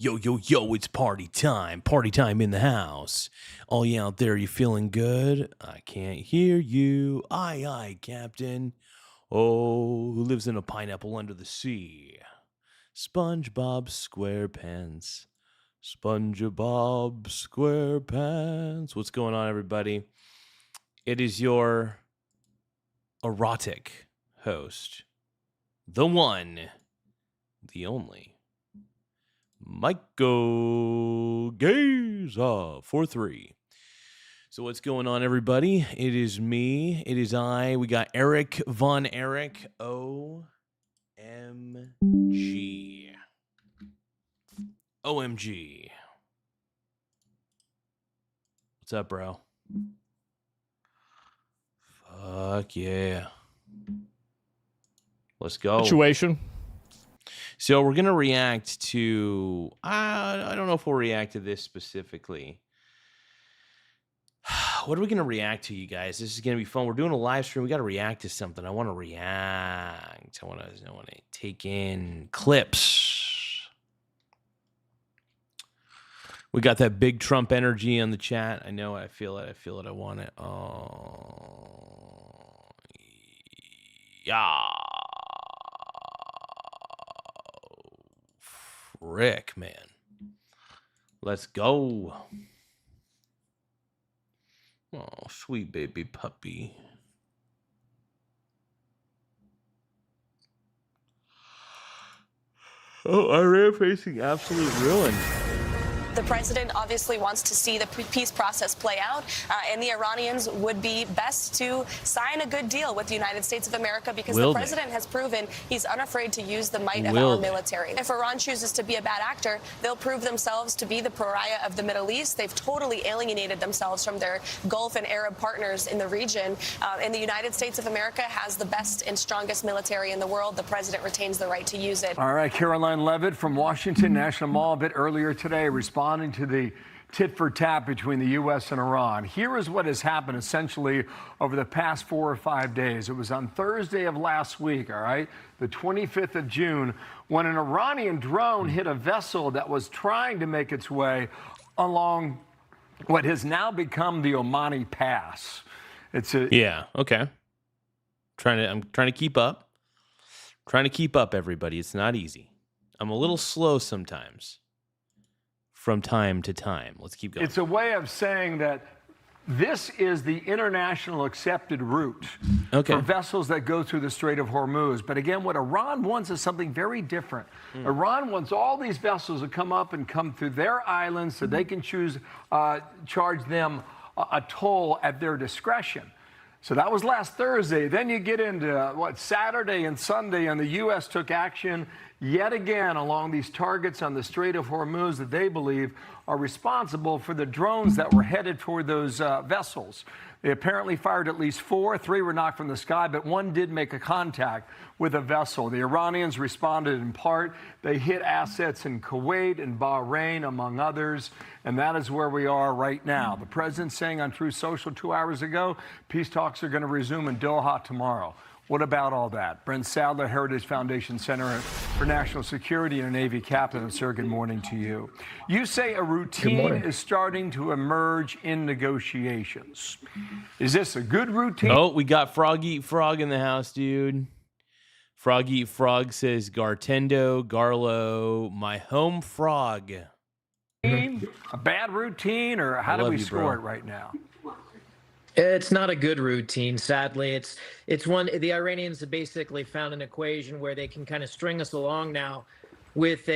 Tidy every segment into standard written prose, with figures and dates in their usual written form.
Yo, yo, yo, it's party time. Party time in the house. All you out there, you feeling good? I can't hear you. Aye, aye, Captain. Oh, who lives in a pineapple under the sea? SpongeBob SquarePants. SpongeBob SquarePants. What's going on, everybody? It is your erotic host, the one, the only, Michael Garza 43. So what's going on, everybody? It is me. It is I. We got Eric Von Eric. OMG. OMG. What's up, bro? Fuck yeah. Let's go. Situation. So we're going to react to, I don't know if we'll react to this specifically. What are we going to react to, you guys? This is going to be fun. We're doing a live stream. We got to react to something. I want to react. I want to take in clips. We got that big Trump energy on the chat. I know. I feel it. I want it. Oh, yeah. Rick, man. Let's go. Oh, sweet baby puppy. Oh, Iran facing absolute ruin. The president obviously wants to see the peace process play out, and the Iranians would be best to sign a good deal with the United States of America because the president has proven he's unafraid to use the might of our military. If Iran chooses to be a bad actor, they'll prove themselves to be the pariah of the Middle East. They've totally alienated themselves from their Gulf and Arab partners in the region, and the United States of America has the best and strongest military in the world. The president retains the right to use it. All right, Caroline Levitt from Washington National Mall a bit earlier today responding to the tit for tat between the U.S. and Iran. Here is what has happened essentially over the past 4 or 5 days. It was on Thursday of last week, all right, the 25th of June, when an Iranian drone hit a vessel that was trying to make its way along what has now become the Omani Pass. Yeah, okay. I'm trying to keep up. Trying to keep up, everybody. It's not easy. I'm a little slow sometimes. From time to time. Let's keep going. It's a way of saying that this is the international accepted route for vessels that go through the Strait of Hormuz. But again, what Iran wants is something very different. Iran wants all these vessels to come up and come through their islands so they can charge them a toll at their discretion. So that was last Thursday. Then you get into Saturday and Sunday, and the U.S. took action yet again along these targets on the Strait of Hormuz that they believe are responsible for the drones that were headed toward those vessels. They apparently fired at least 4. 3 were knocked from the sky, but 1 did make a contact with a vessel. The Iranians responded in part. They hit assets in Kuwait and Bahrain, among others, and that is where we are right now. The president saying on Truth Social 2 hours ago, peace talks are going to resume in Doha tomorrow. What about all that? Brent Sadler, Heritage Foundation Center for National Security and a Navy captain. Sir, good morning to you. You say a routine is starting to emerge in negotiations. Is this a good routine? Oh, we got Frog Eat Frog in the house, dude. Frog Eat Frog says, Gartendo, Garlo, my home frog. A bad routine, or how do we score it right now? It's not a good routine, sadly. It's one the Iranians have basically found an equation where they can kind of string us along now with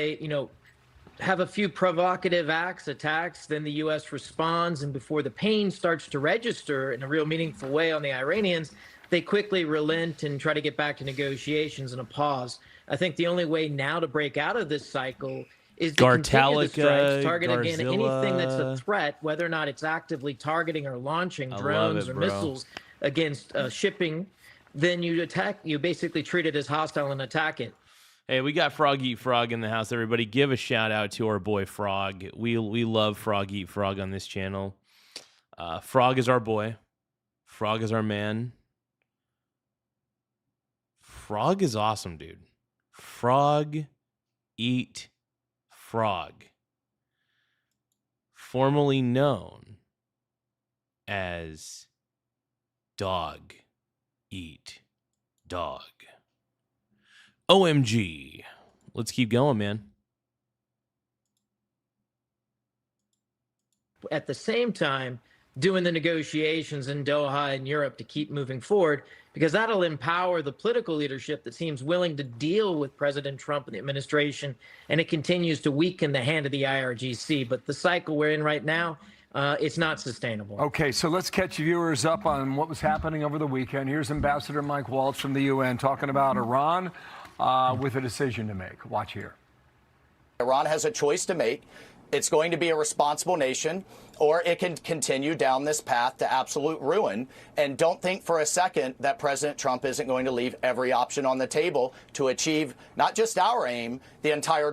have a few provocative attacks, then the U.S. responds, and before the pain starts to register in a real meaningful way on the Iranians, they quickly relent and try to get back to negotiations and a pause. I think the only way now to break out of this cycle is to continue the strikes, target again anything that's a threat, whether or not it's actively targeting or launching drones or missiles against shipping. Then you attack. You basically treat it as hostile and attack it. Hey, we got Frog Eat Frog in the house. Everybody, give a shout out to our boy Frog. We love Frog Eat Frog on this channel. Frog is our boy. Frog is our man. Frog is awesome, dude. Frog Eat Frog. formerly known as Dog Eat Dog. OMG. Let's keep going, man. At the same time, doing the negotiations in Doha and Europe to keep moving forward, because that'll empower the political leadership that seems willing to deal with President Trump and the administration, and it continues to weaken the hand of the IRGC. But the cycle we're in right now, it's not sustainable. Okay, so let's catch viewers up on what was happening over the weekend. Here's Ambassador Mike Waltz from the UN talking about Iran with a decision to make. Watch here. Iran has a choice to make. It's going to be a responsible nation, or it can continue down this path to absolute ruin. And don't think for a second that President Trump isn't going to leave every option on the table to achieve not just our aim, the entire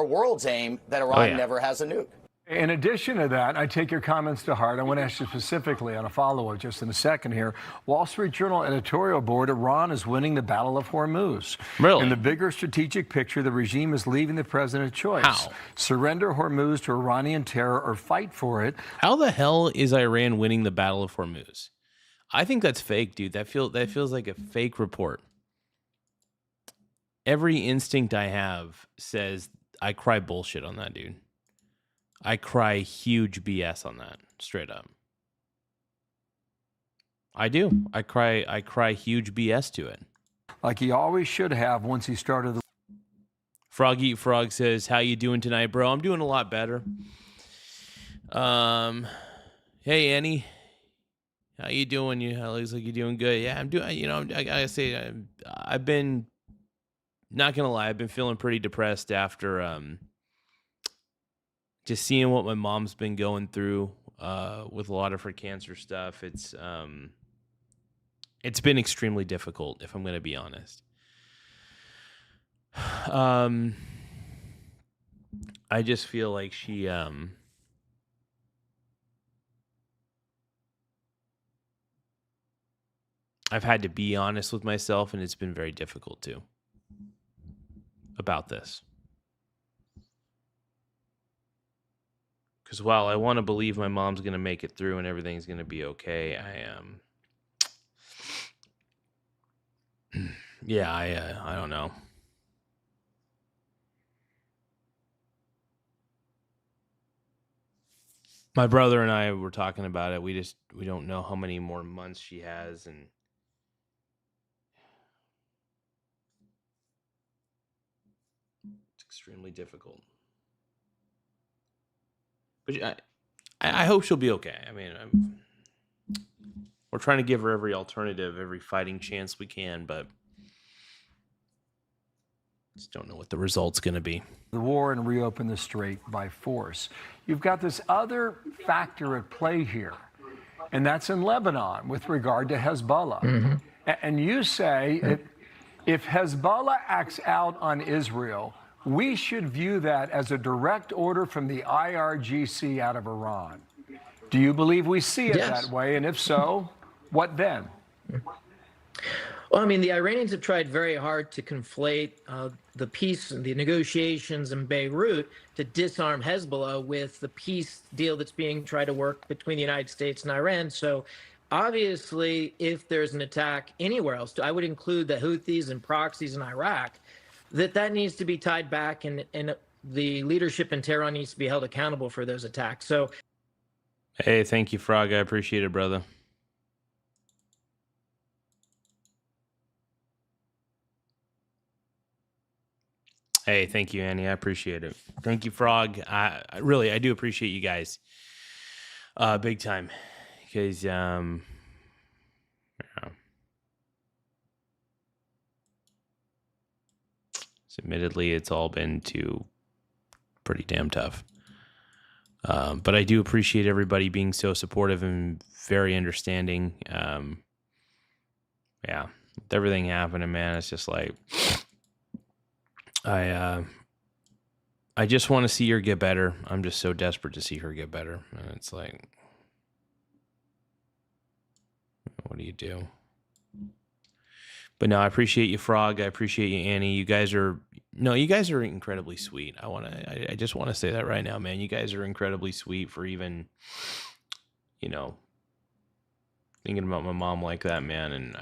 world's aim, that Iran never has a nuke. In addition to that, I take your comments to heart. I want to ask you specifically on a follow-up just in a second here. Wall Street Journal editorial board, Iran is winning the Battle of Hormuz. Really? In the bigger strategic picture, the regime is leaving the president a choice. How? Surrender Hormuz to Iranian terror or fight for it. How the hell is Iran winning the Battle of Hormuz? I think that's fake, dude. That feels like a fake report. Every instinct I have says I cry bullshit on that, dude. I cry huge BS on that, straight up. I do. I cry huge BS to it. Like he always should have once he started the... Frog Eat Frog says, how you doing tonight, bro? I'm doing a lot better. Hey, Annie. How you doing? It looks like you're doing good. Yeah, I'm doing, I gotta say, I've been, not gonna lie, I've been feeling pretty depressed after, just seeing what my mom's been going through with a lot of her cancer stuff. It's been extremely difficult, if I'm going to be honest. I just feel like she I've had to be honest with myself, and it's been very difficult too about this. Because while I want to believe my mom's going to make it through and everything's going to be okay, I don't know. My brother and I were talking about it. We don't know how many more months she has, and it's extremely difficult. But I hope she'll be okay. I mean, we're trying to give her every alternative, every fighting chance we can, but just don't know what the result's going to be. The war and reopen the strait by force. You've got this other factor at play here, and that's in Lebanon with regard to Hezbollah. Mm-hmm. And you say if Hezbollah acts out on Israel, we should view that as a direct order from the IRGC out of Iran. Do you believe we see it that way? And if so, what then? Well, I mean, the Iranians have tried very hard to conflate the peace and the negotiations in Beirut to disarm Hezbollah with the peace deal that's being tried to work between the United States and Iran. So obviously, if there's an attack anywhere else, I would include the Houthis and proxies in Iraq, that needs to be tied back, and the leadership in Tehran needs to be held accountable for those attacks. So, hey, thank you, Frog. I appreciate it, brother. Hey, thank you, Annie. I appreciate it. Thank you, Frog. I do appreciate you guys, big time, because admittedly, it's all been pretty damn tough. But I do appreciate everybody being so supportive and very understanding. With everything happening, man, it's just like I just want to see her get better. I'm just so desperate to see her get better, and it's like, what do you do? But no, I appreciate you, Frog. I appreciate you, Annie. You guys are No, you guys are incredibly sweet. I just want to say that right now, man. You guys are incredibly sweet for even, thinking about my mom like that, man. And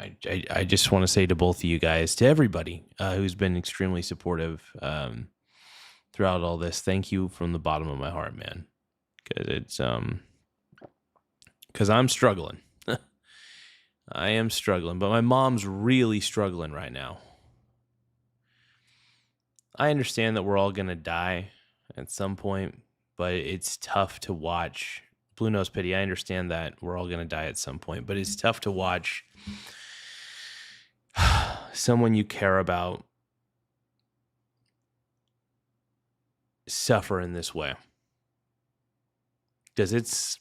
I just want to say to both of you guys, to everybody who's been extremely supportive throughout all this, thank you from the bottom of my heart, man. Because I'm struggling. I am struggling, but my mom's really struggling right now. I understand that we're all going to die at some point, but it's tough to watch. Blue Nose Pity, I understand that we're all going to die at some point, but it's tough to watch someone you care about suffer in this way. Because it's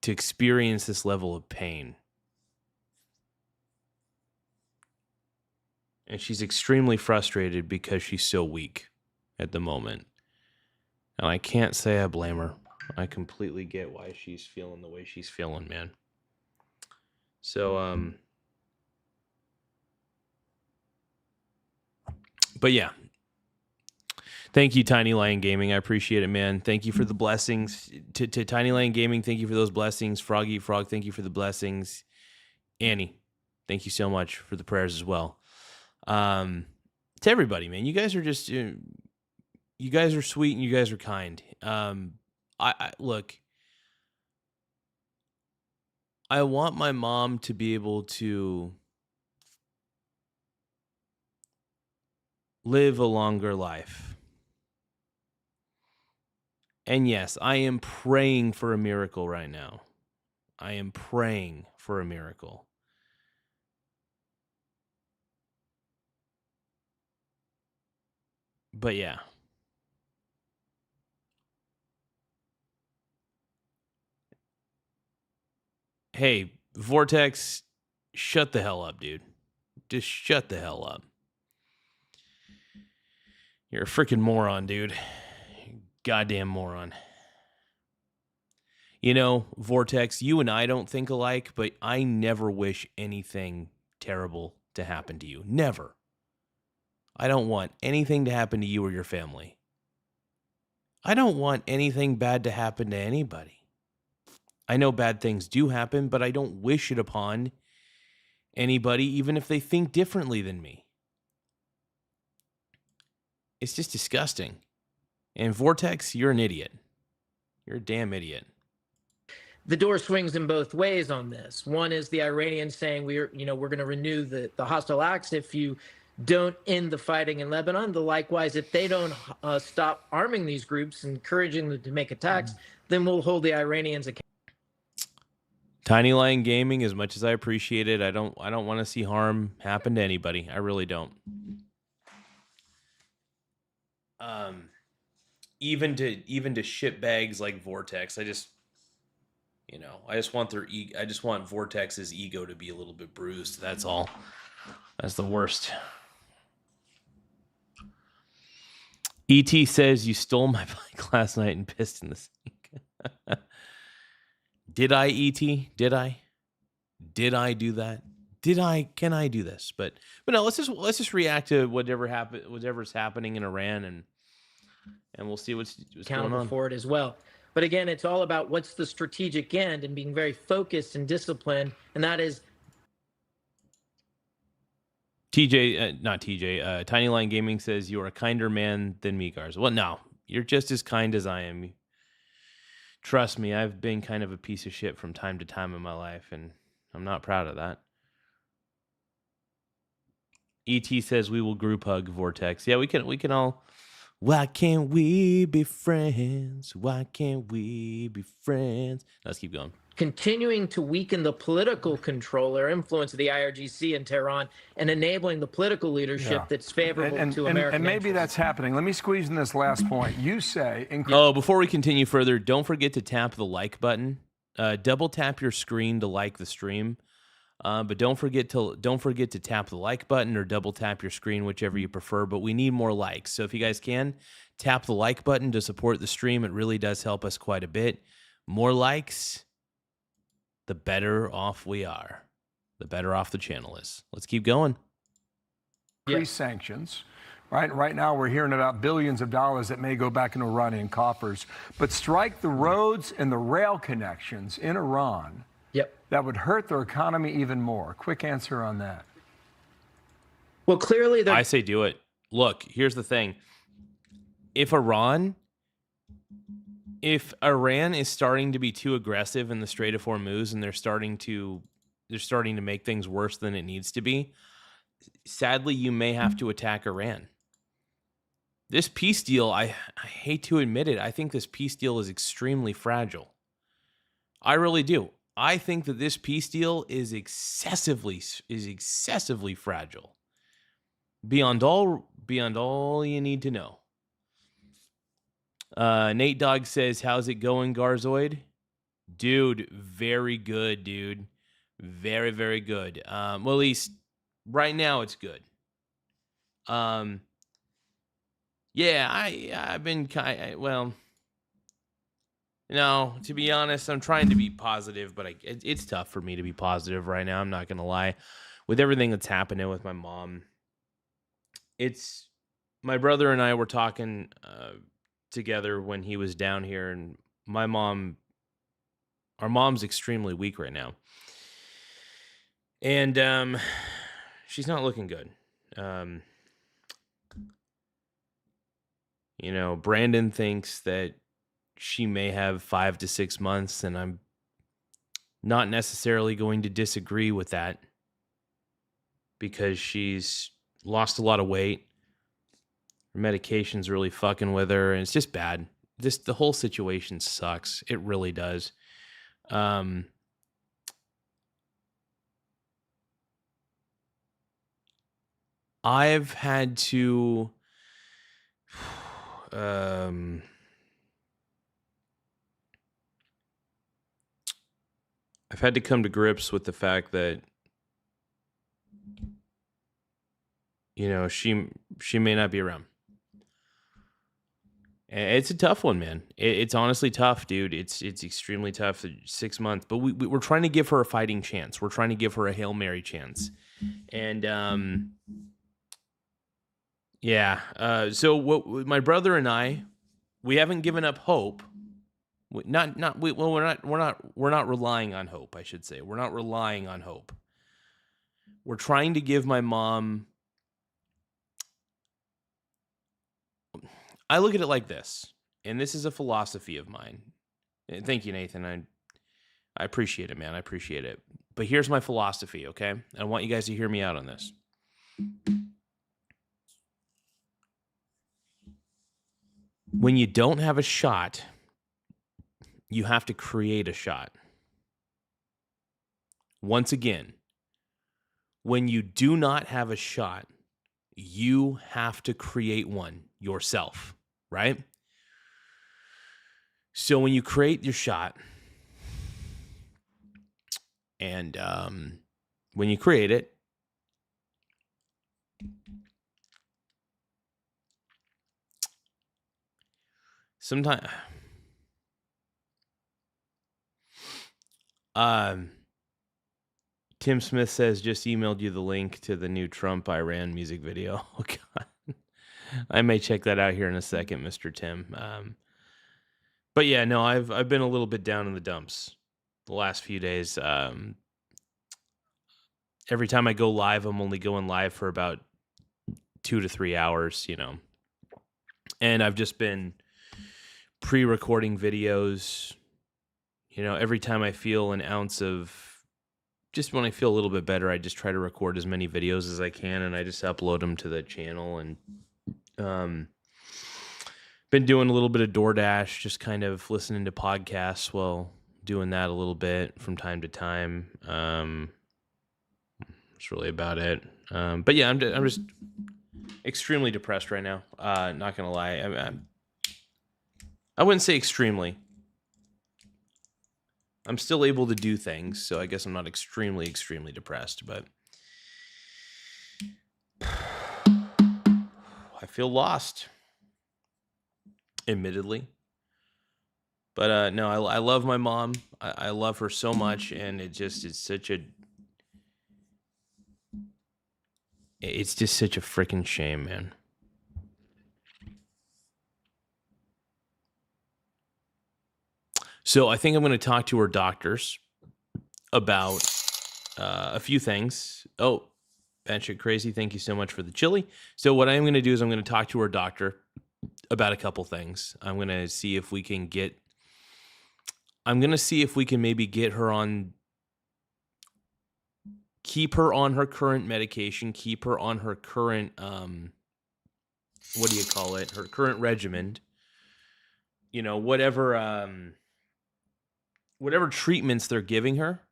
to experience this level of pain. And she's extremely frustrated because she's so weak at the moment. And I can't say I blame her. I completely get why she's feeling the way she's feeling, man. So, but yeah. Thank you, Tiny Lion Gaming. I appreciate it, man. Thank you for the blessings. To Tiny Lion Gaming, thank you for those blessings. Froggy Frog, thank you for the blessings. Annie, thank you so much for the prayers as well. To everybody, man, you guys are just, you guys are sweet and you guys are kind. I look, I want my mom to be able to live a longer life. And yes, I am praying for a miracle right now. I am praying for a miracle. But yeah. Hey, Vortex, shut the hell up, dude. Just shut the hell up. You're a freaking moron, dude. Goddamn moron. You know, Vortex, you and I don't think alike, but I never wish anything terrible to happen to you. Never. I don't want anything to happen to you or your family. I don't want anything bad to happen to anybody. I know bad things do happen, but I don't wish it upon anybody, even if they think differently than me. It's just disgusting. And Vortex, you're an idiot. You're a damn idiot. The door swings in both ways on this. One is the Iranians saying we're going to renew the hostile acts if you don't end the fighting in Lebanon. Likewise, if they don't stop arming these groups, encouraging them to make attacks, then we'll hold the Iranians accountable. Tiny Lion Gaming, as much as I appreciate it, I don't want to see harm happen to anybody. I really don't. Even to shitbags like Vortex, I just want I just want Vortex's ego to be a little bit bruised. That's all. That's the worst. ET says you stole my bike last night and pissed in the sink. Did I, ET? Did I? Did I do that? Can I do this? But no, let's just react to whatever's happening in Iran, and we'll see what's going on for it as well. But again, it's all about what's the strategic end and being very focused and disciplined, and that is. Tiny Line Gaming says you're a kinder man than me, Garza. Well, no, you're just as kind as I am. Trust me, I've been kind of a piece of shit from time to time in my life, and I'm not proud of that. ET says we will group hug Vortex. Yeah, we can all. Why can't we be friends? Why can't we be friends? Let's keep going. Continuing to weaken the political control or influence of the IRGC in Tehran and enabling the political leadership that's favorable to American And maybe interests. that's happening. Let me squeeze in this last point. You say... Before we continue further, don't forget to tap the like button. Double tap your screen to like the stream. But don't forget to tap the like button or double tap your screen, whichever you prefer. But we need more likes. So if you guys can, tap the like button to support the stream. It really does help us quite a bit. More likes, the better off we are. The better off the channel is. Let's keep going. increase sanctions. Right now, we're hearing about billions of dollars that may go back into Iranian coffers. But strike the roads and the rail connections in Iran. That would hurt their economy even more. Quick answer on that. Well, clearly, I say do it. Look, here's the thing. If Iran is starting to be too aggressive in the Strait of Hormuz and they're starting to make things worse than it needs to be, sadly, you may have to attack Iran. This peace deal, I hate to admit it, I think this peace deal is extremely fragile. I really do. I think that this peace deal is excessively fragile. Beyond all you need to know. Nate Dogg says, "How's it going, Garzoid?" Dude, very good, dude. Very, very good. Well, at least right now it's good. Yeah, I've been no, to be honest, I'm trying to be positive, but it's tough for me to be positive right now. I'm not going to lie. With everything that's happening with my mom, my brother and I were talking together when he was down here, and our mom's extremely weak right now. And she's not looking good. Brandon thinks that she may have 5 to 6 months, and I'm not necessarily going to disagree with that because she's lost a lot of weight. Her medication's really fucking with her, and it's just bad. The whole situation sucks. It really does. I've had to come to grips with the fact that she may not be around. It's a tough one, man. It's honestly tough, dude. It's extremely tough. 6 months, but we're trying to give her a fighting chance. We're trying to give her a Hail Mary chance, and yeah. So my brother and I, we haven't given up hope. We're not relying on hope, I should say. We're not relying on hope. We're trying to give my mom. I look at it like this, and this is a philosophy of mine. And thank you, Nathan. I appreciate it, man. I appreciate it. But here's my philosophy, okay? I want you guys to hear me out on this. When you don't have a shot, you have to create a shot. Once again, when you do not have a shot, you have to create one yourself, right? So when you create your shot, and when you create it, sometimes Tim Smith says, just emailed you the link to the new Trump Iran music video. Oh, God. I may check that out here in a second, Mr. Tim. But yeah, no, I've been a little bit down in the dumps the last few days. Every time I go live, I'm only going live for about 2 to 3 hours, and I've just been pre-recording videos. Every time I feel an ounce of, just when I feel a little bit better, I just try to record as many videos as I can, and I just upload them to the channel. And been doing a little bit of DoorDash, just kind of listening to podcasts while doing that a little bit from time to time. That's really about it. But yeah, I'm just extremely depressed right now. Not gonna lie, I wouldn't say extremely. I'm still able to do things, so I guess I'm not extremely depressed, but I feel lost, admittedly. But no, I love my mom. I love her so much, and it's such a It's just such a freaking shame, man. So I think I'm going to talk to her doctors about a few things. Oh, batshit crazy. Thank you so much for the chili. So what I'm going to do is I'm going to talk to her doctor about a couple things. I'm going to see if we can maybe get her on, keep her on her current medication, keep her on her current, what do you call it? Her current regimen. You know, whatever treatments they're giving her,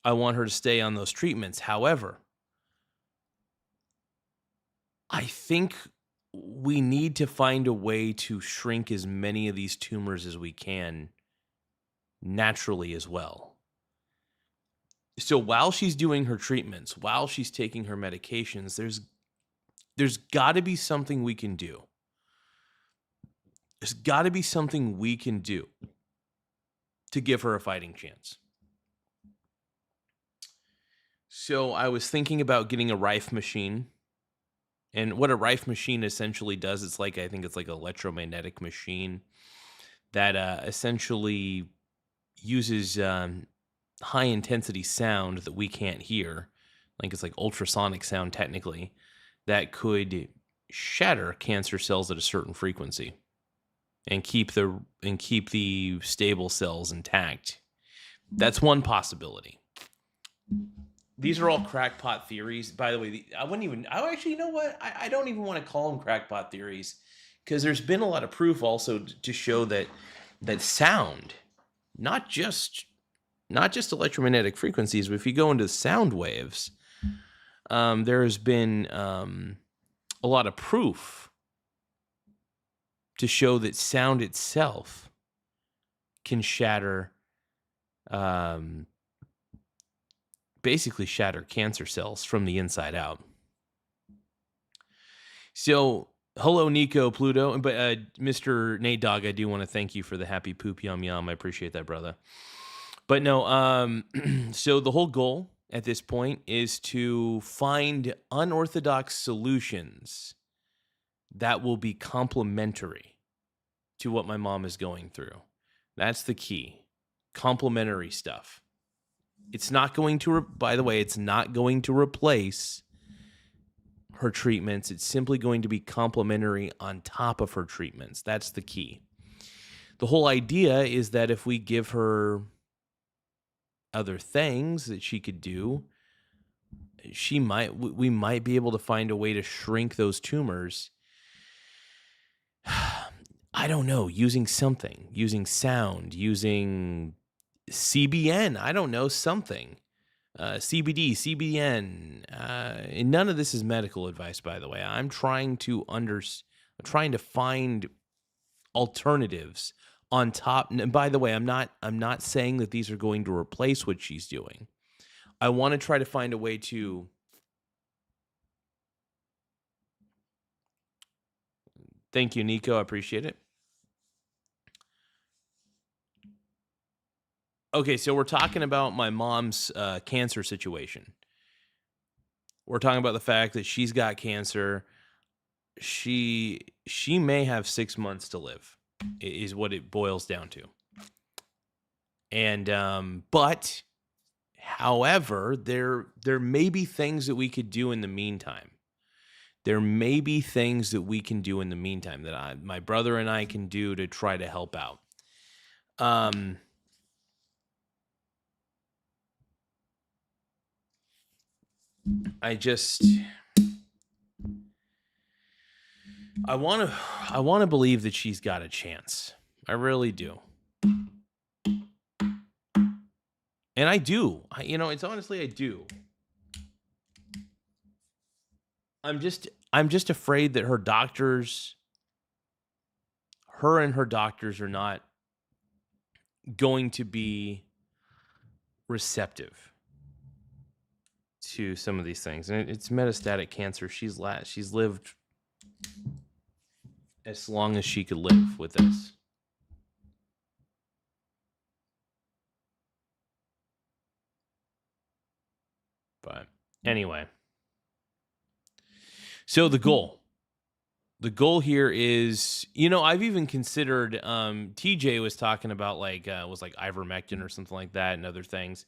I want her to stay on those treatments. However, I think we need to find a way to shrink as many of these tumors as we can naturally as well. So while she's doing her treatments, while she's taking her medications, there's got to be something we can do. There's got to be something we can do to give her a fighting chance. So I was thinking about getting a Rife machine. And what a Rife machine essentially does, I think it's like an electromagnetic machine that essentially uses high intensity sound that we can't hear. Like it's like ultrasonic sound technically, that could shatter cancer cells at a certain frequency and keep the stable cells intact. That's one possibility. These are all crackpot theories. By the way, you know what? I don't even want to call them crackpot theories, because there's been a lot of proof also to show that sound, not just electromagnetic frequencies, but if you go into sound waves, there has been a lot of proof to show that sound itself can shatter, basically shatter cancer cells from the inside out. So, hello, Nico Pluto. But Mr. Nate Dogg, I do want to thank you for the happy poop yum yum. I appreciate that, brother. But no, so the whole goal at this point is to find unorthodox solutions that will be complementary to what my mom is going through. That's the key. Complementary stuff. It's not going to, by the way, it's not going to replace her treatments. It's simply going to be complementary on top of her treatments. That's the key. The whole idea is that if we give her other things that she could do, we might be able to find a way to shrink those tumors. I don't know, using something, using sound, using CBN, I don't know, something. CBD, CBN, and none of this is medical advice, by the way. I'm trying to find alternatives on top. And by the way, I'm not saying that these are going to replace what she's doing. I want to try to find a way to thank you, Nico. I appreciate it. Okay, so we're talking about my mom's cancer situation. We're talking about the fact that she's got cancer. She may have 6 months to live, is what it boils down to. And but however, there may be things that we could do in the meantime. There may be things that we can do in the meantime that my brother and I can do to try to help out. I want to believe that she's got a chance. I really do. And I do. It's honestly, I do. I'm just afraid that her and her doctors are not going to be receptive to some of these things. And it's metastatic cancer. She's lived as long as she could live with this. But anyway, So the goal here is, I've even considered, TJ was talking about was like ivermectin or something like that and other things.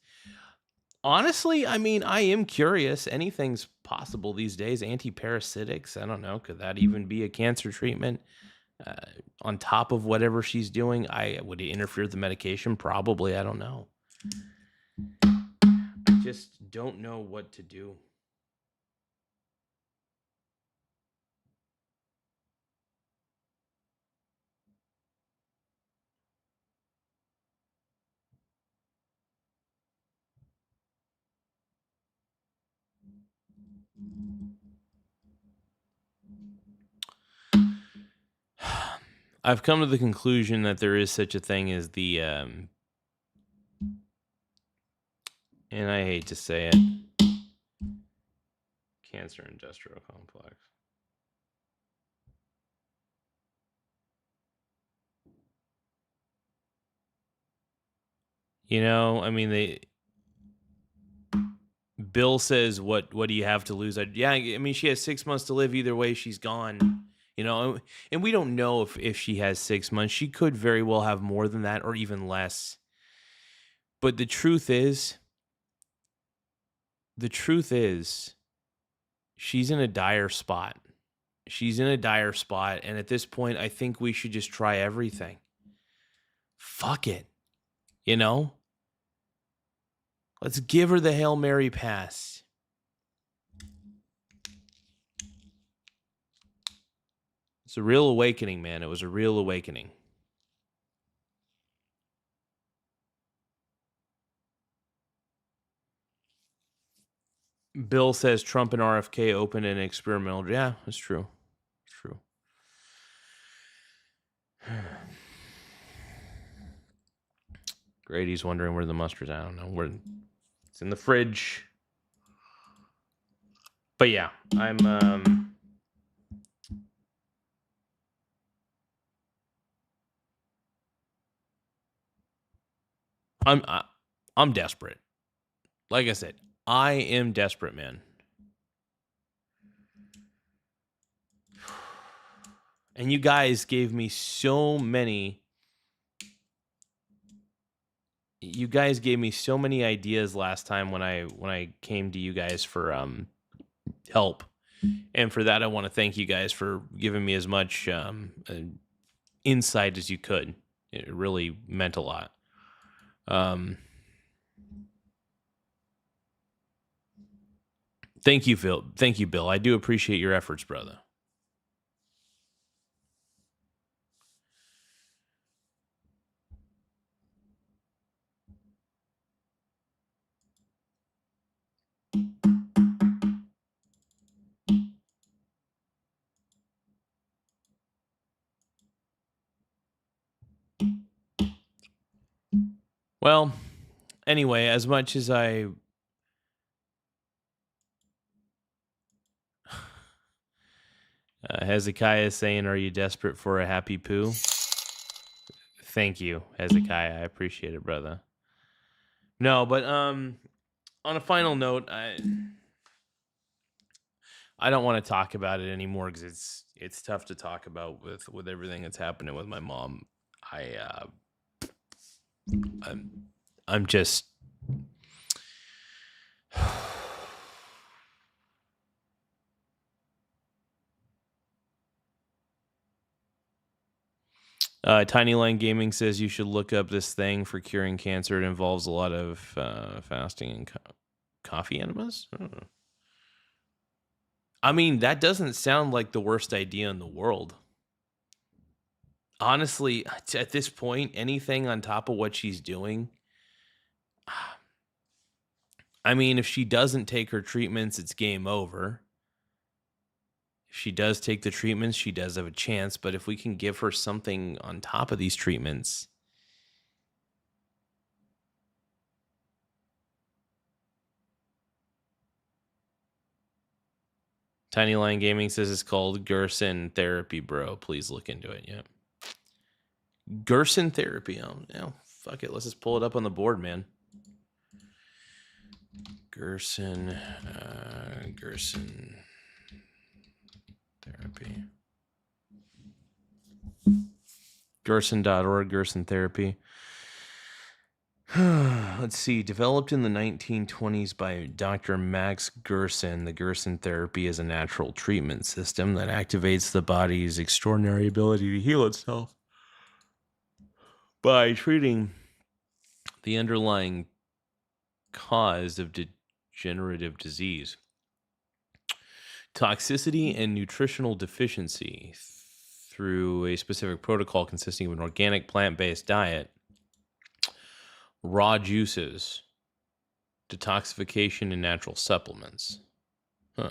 Honestly, I mean, I am curious. Anything's possible these days. Antiparasitics, I don't know. Could that even be a cancer treatment? On top of whatever she's doing, would it interfere with the medication? Probably. I don't know. I just don't know what to do. I've come to the conclusion that there is such a thing as the, and I hate to say it, cancer industrial complex. I mean, Bill says, what do you have to lose? I mean, she has 6 months to live. Either way, she's gone. And we don't know if she has 6 months. She could very well have more than that or even less. But the truth is, she's in a dire spot. And at this point, I think we should just try everything. Fuck it. Let's give her the Hail Mary pass. It's a real awakening, man. It was a real awakening. Bill says Trump and RFK opened an experimental. Yeah, that's true. It's true. Grady's wondering where the mustard's. I don't know. It's in the fridge. But yeah, I'm desperate. Like I said, I am desperate, man. And you guys gave me so many. You guys gave me so many ideas last time when I came to you guys for help. And for that, I want to thank you guys for giving me as much insight as you could. It really meant a lot. Thank you, Phil. Thank you, Bill. I do appreciate your efforts, brother. Well, anyway, as much as Hezekiah is saying, are you desperate for a happy poo? Thank you, Hezekiah. I appreciate it, brother. No, but on a final note, I don't want to talk about it anymore because it's tough to talk about with everything that's happening with my mom. I'm just Tiny Line Gaming says you should look up this thing for curing cancer. It involves a lot of fasting and coffee enemas. I mean, that doesn't sound like the worst idea in the world. Honestly, at this point, anything on top of what she's doing. I mean, if she doesn't take her treatments, it's game over. If she does take the treatments, she does have a chance. But if we can give her something on top of these treatments. Tiny Line Gaming says it's called Gerson therapy, bro. Please look into it. Yeah. Gerson therapy. Oh, yeah. Fuck it. Let's just pull it up on the board, man. Gerson. therapy. Gerson.org, Gerson therapy. Let's see. Developed in the 1920s by Dr. Max Gerson, the Gerson therapy is a natural treatment system that activates the body's extraordinary ability to heal itself by treating the underlying cause of degenerative disease. Toxicity and nutritional deficiency through a specific protocol consisting of an organic plant-based diet, raw juices, detoxification, and natural supplements. Huh.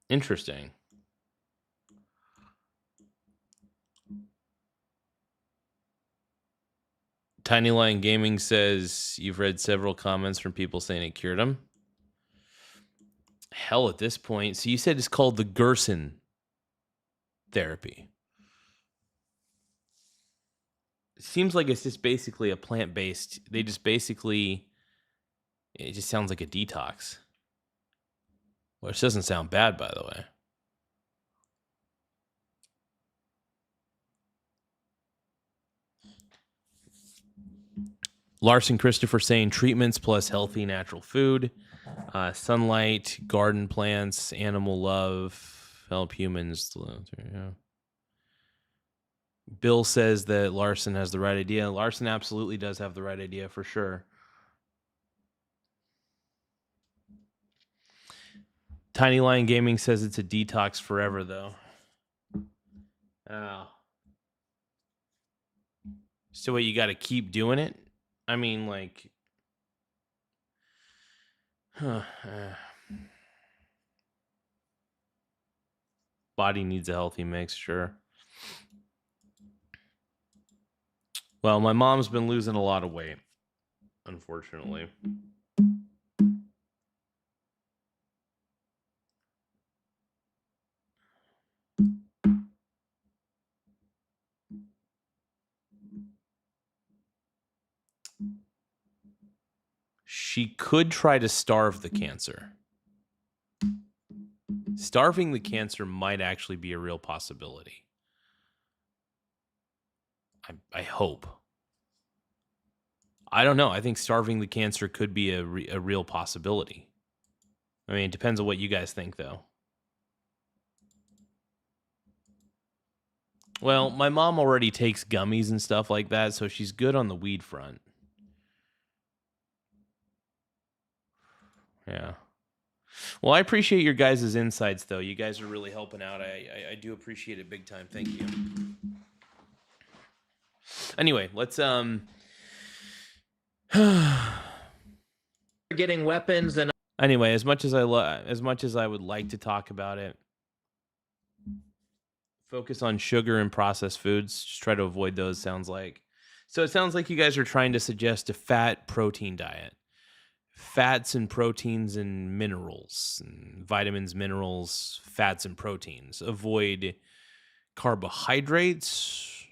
Interesting. Tiny Lion Gaming says you've read several comments from people saying it cured them. Hell, at this point. So you said it's called the Gerson therapy. It seems like it's just basically a plant-based. It just sounds like a detox. Which doesn't sound bad, by the way. Larson Christopher saying treatments plus healthy natural food, sunlight, garden plants, animal love, help humans. Yeah. Bill says that Larson has the right idea. Larson absolutely does have the right idea for sure. Tiny Lion Gaming says it's a detox forever, though. Oh. So what, you got to keep doing it? I mean, like... Body needs a healthy mix, sure. Well, my mom's been losing a lot of weight, unfortunately. She could try to starve the cancer. Starving the cancer might actually be a real possibility. I hope. I don't know. I think starving the cancer could be a real possibility. I mean, it depends on what you guys think, though. Well, my mom already takes gummies and stuff like that, so she's good on the weed front. Yeah. Well, I appreciate your guys' insights, though. You guys are really helping out. I do appreciate it big time. Thank you. Anyway, let's getting weapons and anyway, as much as I would like to talk about it, focus on sugar and processed foods. Just try to avoid those, sounds like. So it sounds like you guys are trying to suggest a fat protein diet. Fats and proteins and minerals, and vitamins, minerals, fats and proteins. Avoid carbohydrates.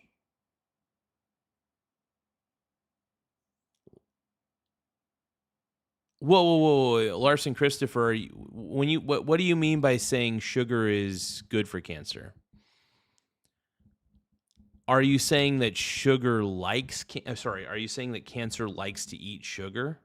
Whoa. Larson Christopher, what do you mean by saying sugar is good for cancer? Are you saying that sugar likes... are you saying that cancer likes to eat sugar?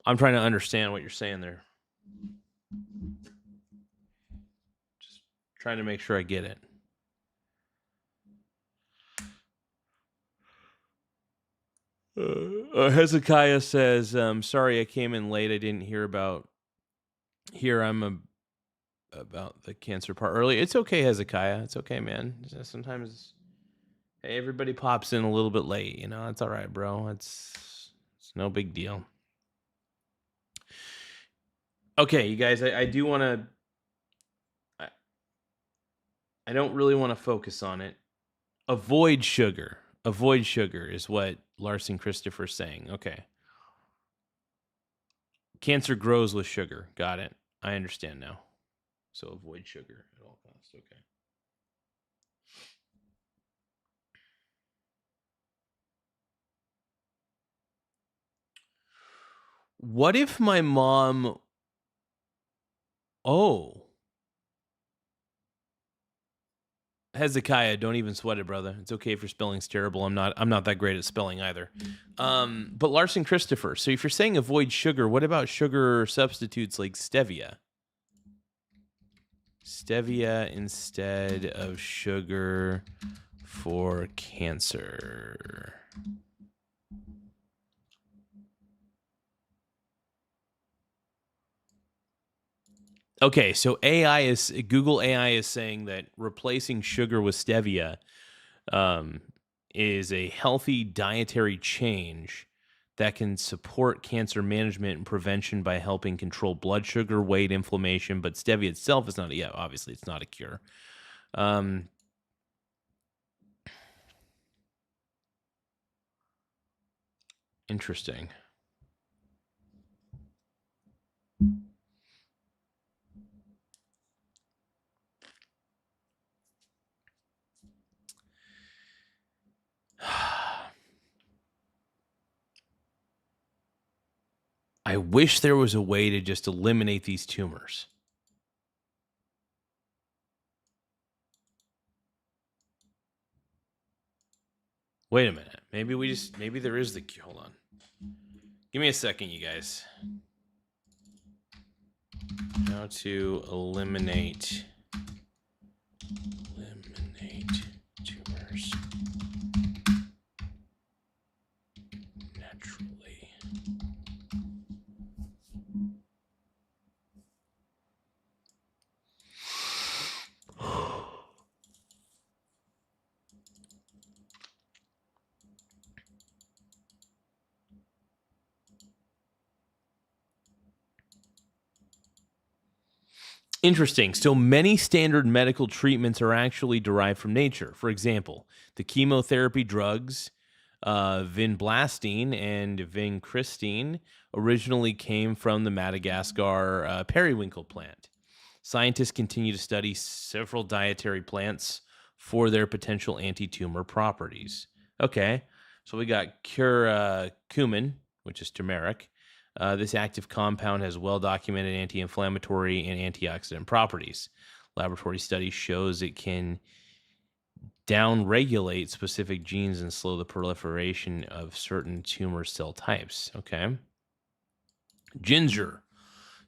I'm trying to understand what you're saying there. Just trying to make sure I get it. Hezekiah says, sorry I came in late. I didn't hear about the cancer part early. It's okay, Hezekiah. It's okay, man. Sometimes everybody pops in a little bit late, you know. It's all right, bro. It's no big deal. Okay, you guys, I do want to... I don't really want to focus on it. Avoid sugar. Avoid sugar is what Larson Christopher's saying. Okay. Cancer grows with sugar. Got it. I understand now. So avoid sugar at all costs. Okay. What if my mom... Oh. Hezekiah, don't even sweat it, brother. It's okay if your spelling's terrible. I'm not that great at spelling either. But Larson Christopher, so if you're saying avoid sugar, what about sugar substitutes like stevia? Stevia instead of sugar for cancer. Okay, so Google AI is saying that replacing sugar with stevia is a healthy dietary change that can support cancer management and prevention by helping control blood sugar, weight, inflammation. But stevia itself is not, obviously it's not a cure. Interesting. I wish there was a way to just eliminate these tumors. Wait a minute. Maybe there is the cure. Hold on. Give me a second, you guys. How to eliminate tumors naturally. Interesting. So many standard medical treatments are actually derived from nature. For example, the chemotherapy drugs, vinblastine and vincristine, originally came from the Madagascar periwinkle plant. Scientists continue to study several dietary plants for their potential anti-tumor properties. Okay, so we got curcumin, which is turmeric. This active compound has well-documented anti-inflammatory and antioxidant properties. Laboratory study shows it can downregulate specific genes and slow the proliferation of certain tumor cell types. Okay. Ginger,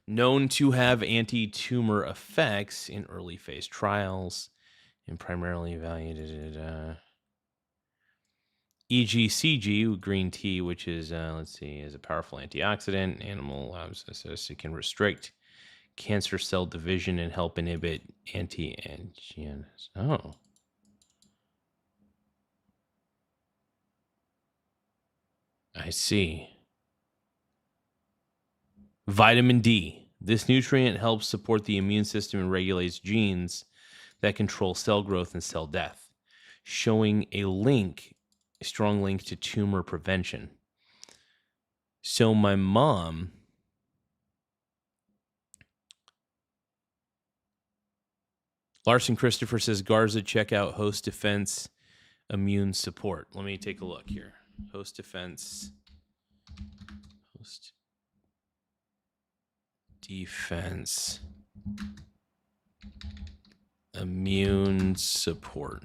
known to have anti-tumor effects in early phase trials and primarily evaluated EGCG, green tea, which is, is a powerful antioxidant. Animal labs says it can restrict cancer cell division and help inhibit anti-angiogenesis. Oh. I see. Vitamin D. This nutrient helps support the immune system and regulates genes that control cell growth and cell death, showing a strong link to tumor prevention. So my mom Larson Christopher says, Garza, check out host defense immune support. Let me take a look here. Host defense immune support.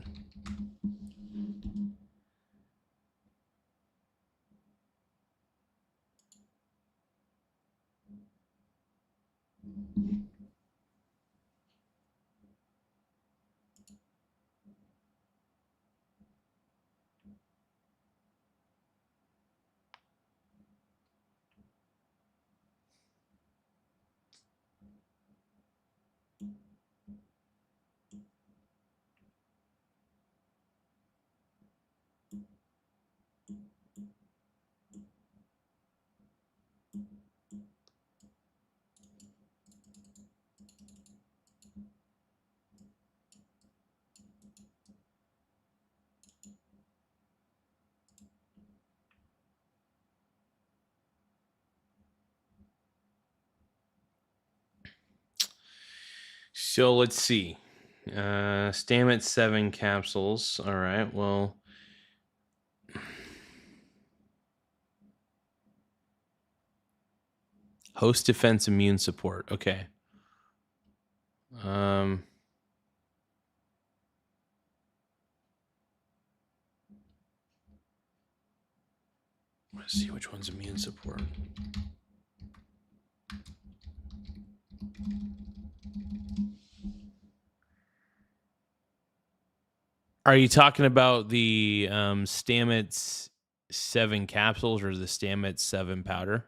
So let's see. Stamets 7 capsules. All right. Well, Host defense immune support. Okay. Let's see which one's immune support. Are you talking about the Stamets 7 capsules or the Stamets 7 powder?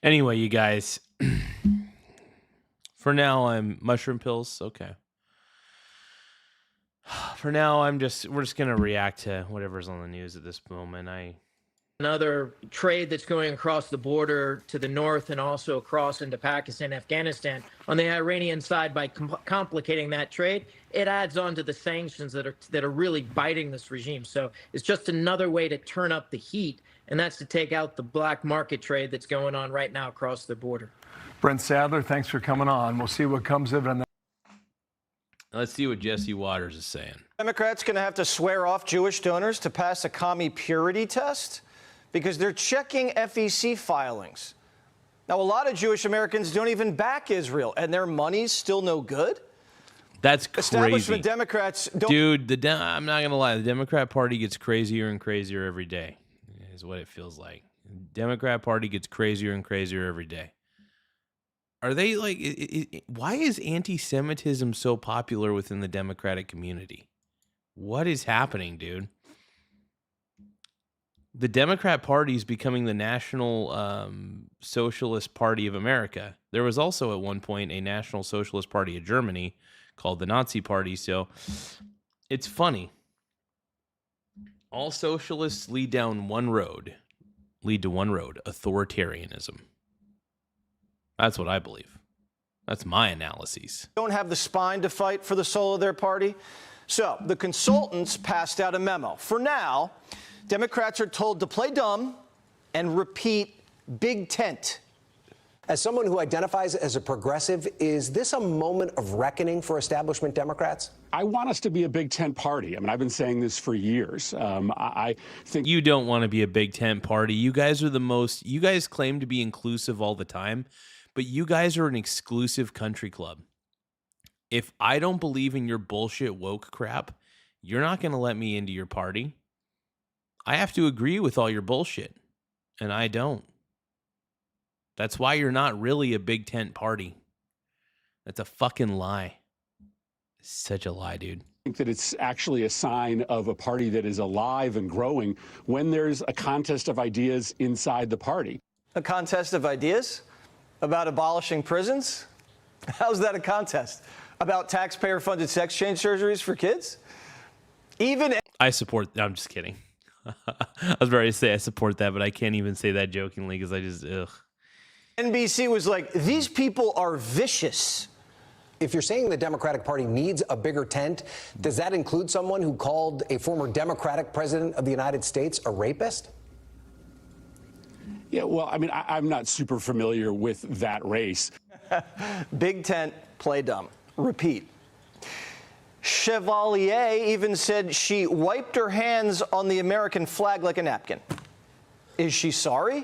Anyway, you guys, for now, I'm mushroom pills. Okay. For now, we're just going to react to whatever's on the news at this moment. Another trade that's going across the border to the north and also across into Pakistan, Afghanistan. On the Iranian side, by complicating that trade, it adds on to the sanctions that are really biting this regime. So it's just another way to turn up the heat, and that's to take out the black market trade that's going on right now across the border. Brent Sadler, thanks for coming on. We'll see what comes of it. Let's see what Jesse Waters is saying. Democrats going to have to swear off Jewish donors to pass a commie purity test because they're checking FEC filings. Now, a lot of Jewish Americans don't even back Israel, and their money's still no good. That's crazy. Establishment Democrats don't. Dude, I'm not going to lie. The Democrat Party gets crazier and crazier every day, is what it feels like. Democrat Party gets crazier and crazier every day. Are they like, why is anti-Semitism so popular within the Democratic community? What is happening, dude? The Democrat Party is becoming the National Socialist Party of America. There was also at one point a National Socialist Party of Germany called the Nazi Party. So it's funny. All socialists lead to one road, authoritarianism. That's what I believe. That's my analyses. Don't have the spine to fight for the soul of their party. So the consultants passed out a memo. For now, Democrats are told to play dumb and repeat big tent. As someone who identifies as a progressive, is this a moment of reckoning for establishment Democrats? I want us to be a big tent party. I mean, I've been saying this for years. I think you don't want to be a big tent party. You guys are you guys claim to be inclusive all the time, but you guys are an exclusive country club. If I don't believe in your bullshit woke crap, you're not going to let me into your party. I have to agree with all your bullshit, and I don't. That's why you're not really a big tent party. That's a fucking lie. It's such a lie, dude. I think that it's actually a sign of a party that is alive and growing when there's a contest of ideas inside the party. A contest of ideas? About abolishing prisons? How's that a contest? About taxpayer-funded sex change surgeries for kids? I support... I'm just kidding. I was ready to say I support that, but I can't even say that jokingly because I just... ugh. NBC was like, these people are vicious. If you're saying the Democratic Party needs a bigger tent, does that include someone who called a former Democratic president of the United States a rapist? Yeah, well, I mean, I'm not super familiar with that race. Big tent, play dumb. Repeat. Chevalier even said she wiped her hands on the American flag like a napkin. Is she sorry?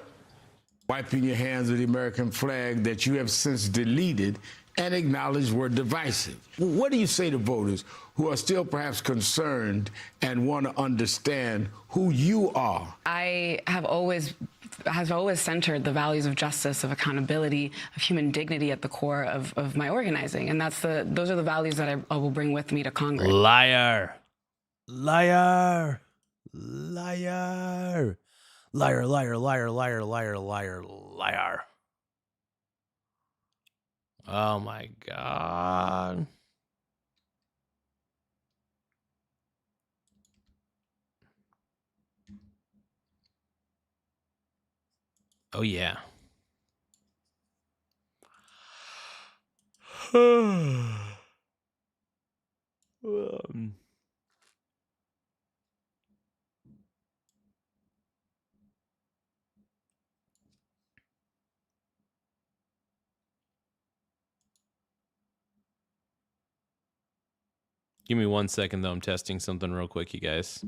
Wiping your hands of the American flag that you have since deleted and acknowledged were divisive. What do you say to voters who are still perhaps concerned and want to understand who you are? I have always has always centered the values of justice, of accountability, of human dignity at the core of my organizing. And those are the values that I will bring with me to Congress. Liar. Liar. Liar. Liar, liar, liar, liar, liar, liar, liar. Oh my God. Oh yeah. Give me 1 second, though. I'm testing something real quick, you guys.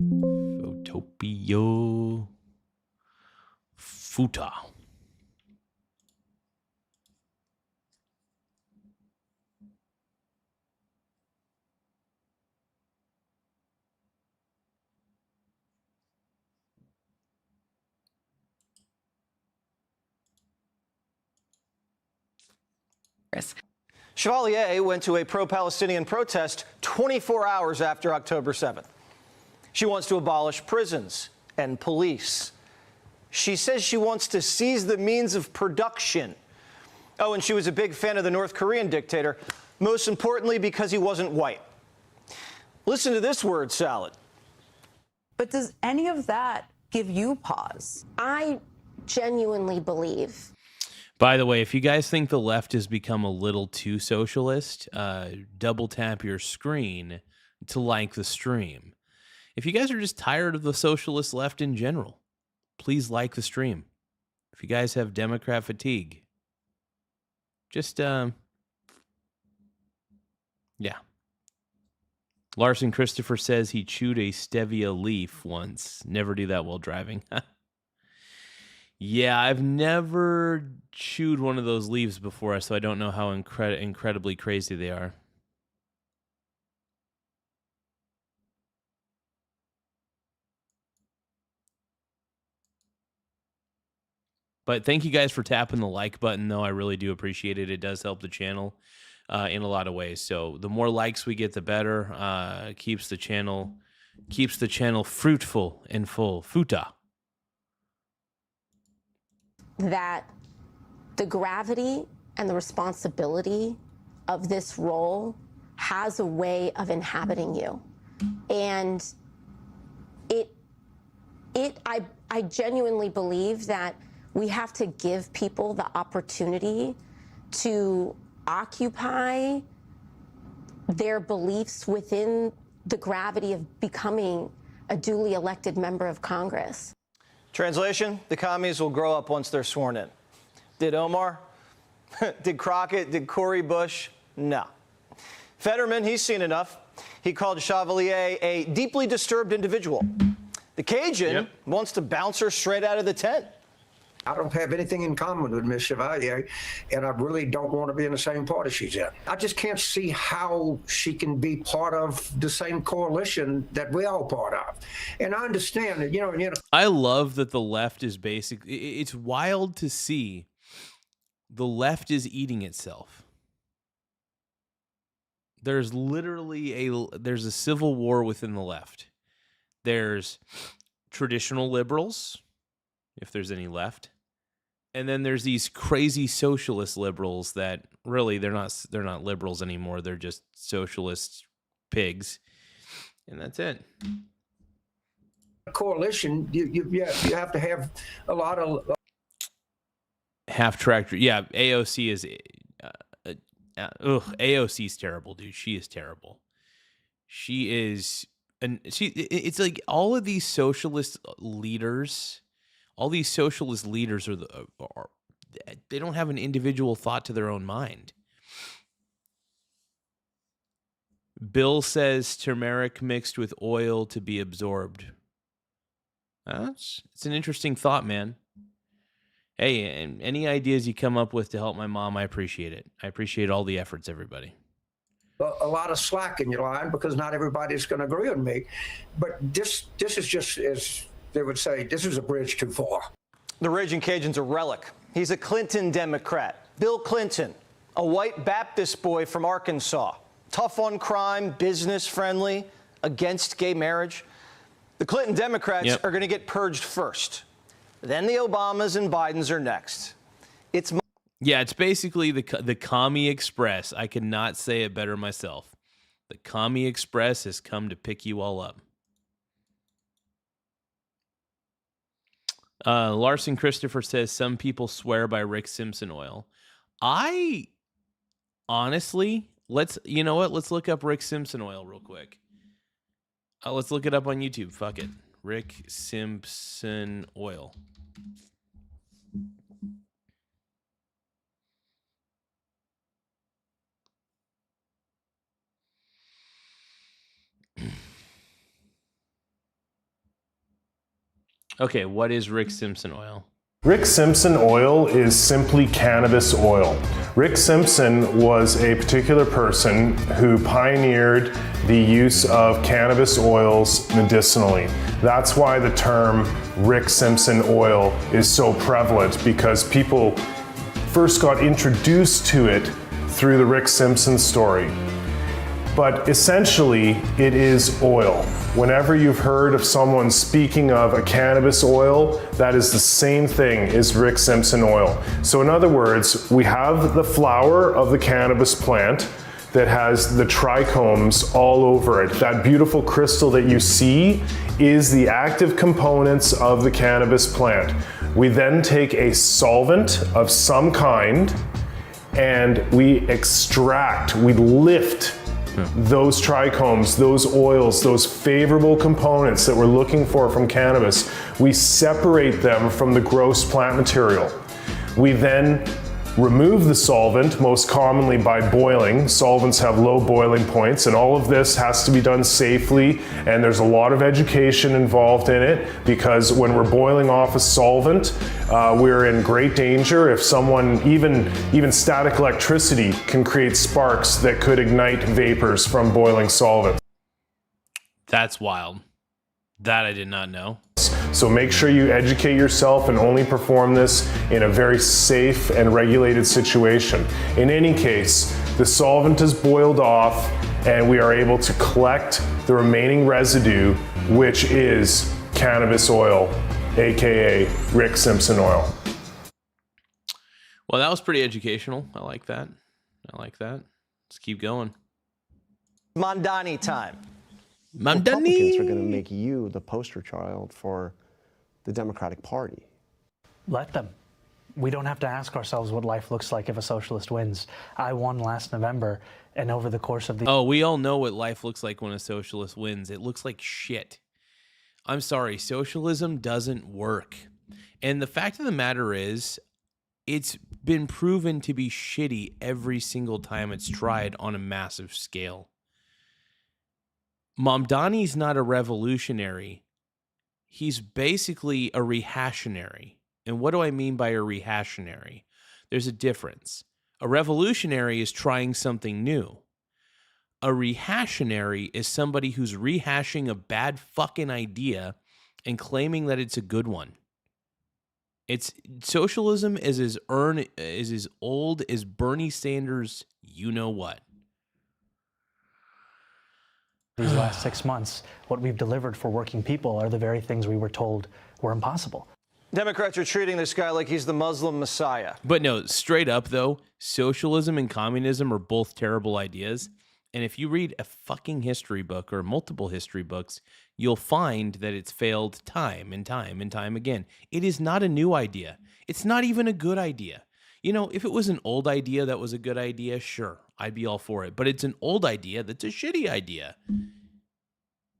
Photopio. Futa. Chevalier went to a pro-Palestinian protest 24 hours after October 7th. She wants to abolish prisons and police. She says she wants to seize the means of production. Oh, and she was a big fan of the North Korean dictator, most importantly because he wasn't white. Listen to this word salad. But does any of that give you pause? I genuinely believe. By the way, if you guys think the left has become a little too socialist, double tap your screen to like the stream. If you guys are just tired of the socialist left in general, please like the stream. If you guys have Democrat fatigue, just, yeah. Larson Christopher says he chewed a stevia leaf once. Never do that while driving. Yeah, I've never chewed one of those leaves before, so I don't know how incredibly crazy they are. But thank you guys for tapping the like button, though. I really do appreciate it. It does help the channel in a lot of ways. So the more likes we get, the better. Keeps the channel fruitful and full. Futa. That the gravity and the responsibility of this role has a way of inhabiting you. And I genuinely believe that we have to give people the opportunity to occupy their beliefs within the gravity of becoming a duly elected member of Congress. Translation, the commies will grow up once they're sworn in. Did Omar? Did Crockett? Did Cori Bush? No. Fetterman, he's seen enough. He called Chevalier a deeply disturbed individual. The Cajun wants to bounce her straight out of the tent. I don't have anything in common with Miss Chevalier, and I really don't want to be in the same party she's in. I just can't see how she can be part of the same coalition that we're all part of. And I understand that, you know. I love that the left is basically, it's wild to see the left is eating itself. There's literally there's a civil war within the left. There's traditional liberals, if there's any left. And then there's these crazy socialist liberals that really they're not liberals anymore. They're just socialist pigs. And that's it. Coalition, you have to have a lot of half tractor. Yeah, AOC is AOC's terrible, dude. She is terrible. She is it's like all of these socialist leaders. All these socialist leaders they don't have an individual thought to their own mind. Bill says turmeric mixed with oil to be absorbed. It's an interesting thought, man. Hey, and any ideas you come up with to help my mom, I appreciate it. I appreciate all the efforts, everybody. a lot of slack in your line because not everybody's going to agree with me. But this is just as they would say this is a bridge too far. The Raging Cajun's a relic. He's a Clinton Democrat. Bill Clinton, a white Baptist boy from Arkansas, tough on crime, business friendly, against gay marriage. The Clinton Democrats are going to get purged first. Then the Obamas and Bidens are next. It's basically the Commie Express. I cannot say it better myself. The Commie Express has come to pick you all up. Larson Christopher says some people swear by Rick Simpson oil. I honestly, you know what? Let's look up Rick Simpson oil real quick. Let's look it up on YouTube. Fuck it. Rick Simpson oil. Okay, what is Rick Simpson oil? Rick Simpson oil is simply cannabis oil. Rick Simpson was a particular person who pioneered the use of cannabis oils medicinally. That's why the term Rick Simpson oil is so prevalent, because people first got introduced to it through the Rick Simpson story. But essentially, it is oil. Whenever you've heard of someone speaking of a cannabis oil, that is the same thing as Rick Simpson oil. So in other words, we have the flower of the cannabis plant that has the trichomes all over it. That beautiful crystal that you see is the active components of the cannabis plant. We then take a solvent of some kind and we extract, we lift those trichomes, those oils, those favorable components that we're looking for from cannabis. We separate them from the gross plant material. We then remove the solvent, most commonly by boiling. Solvents have low boiling points, and all of this has to be done safely, and there's a lot of education involved in it, because when we're boiling off a solvent, we're in great danger. If someone, even static electricity can create sparks that could ignite vapors from boiling solvents. That's wild. That I did not know. So make sure you educate yourself and only perform this in a very safe and regulated situation. In any case, the solvent is boiled off and we are able to collect the remaining residue, which is cannabis oil, aka Rick Simpson oil. Well, that was pretty educational. I like that. Let's keep going. Mondani time. Republicans are going to make you the poster child for the Democratic Party. Let them. We don't have to ask ourselves what life looks like if a socialist wins. I won last November, and over the course of the... Oh, we all know what life looks like when a socialist wins. It looks like shit. I'm sorry, socialism doesn't work. And the fact of the matter is, it's been proven to be shitty every single time it's tried on a massive scale. Mamdani's not a revolutionary. He's basically a rehashionary. And what do I mean by a rehashionary? There's a difference. A revolutionary is trying something new. A rehashionary is somebody who's rehashing a bad fucking idea and claiming that it's a good one. Socialism is as old as Bernie Sanders, you know what. These last 6 months, what we've delivered for working people are the very things we were told were impossible. Democrats are treating this guy like he's the Muslim Messiah. But no, straight up though, socialism and communism are both terrible ideas. And if you read a fucking history book or multiple history books, you'll find that it's failed time and time and time again. It is not a new idea. It's not even a good idea. You know, if it was an old idea that was a good idea, sure, I'd be all for it. But it's an old idea that's a shitty idea.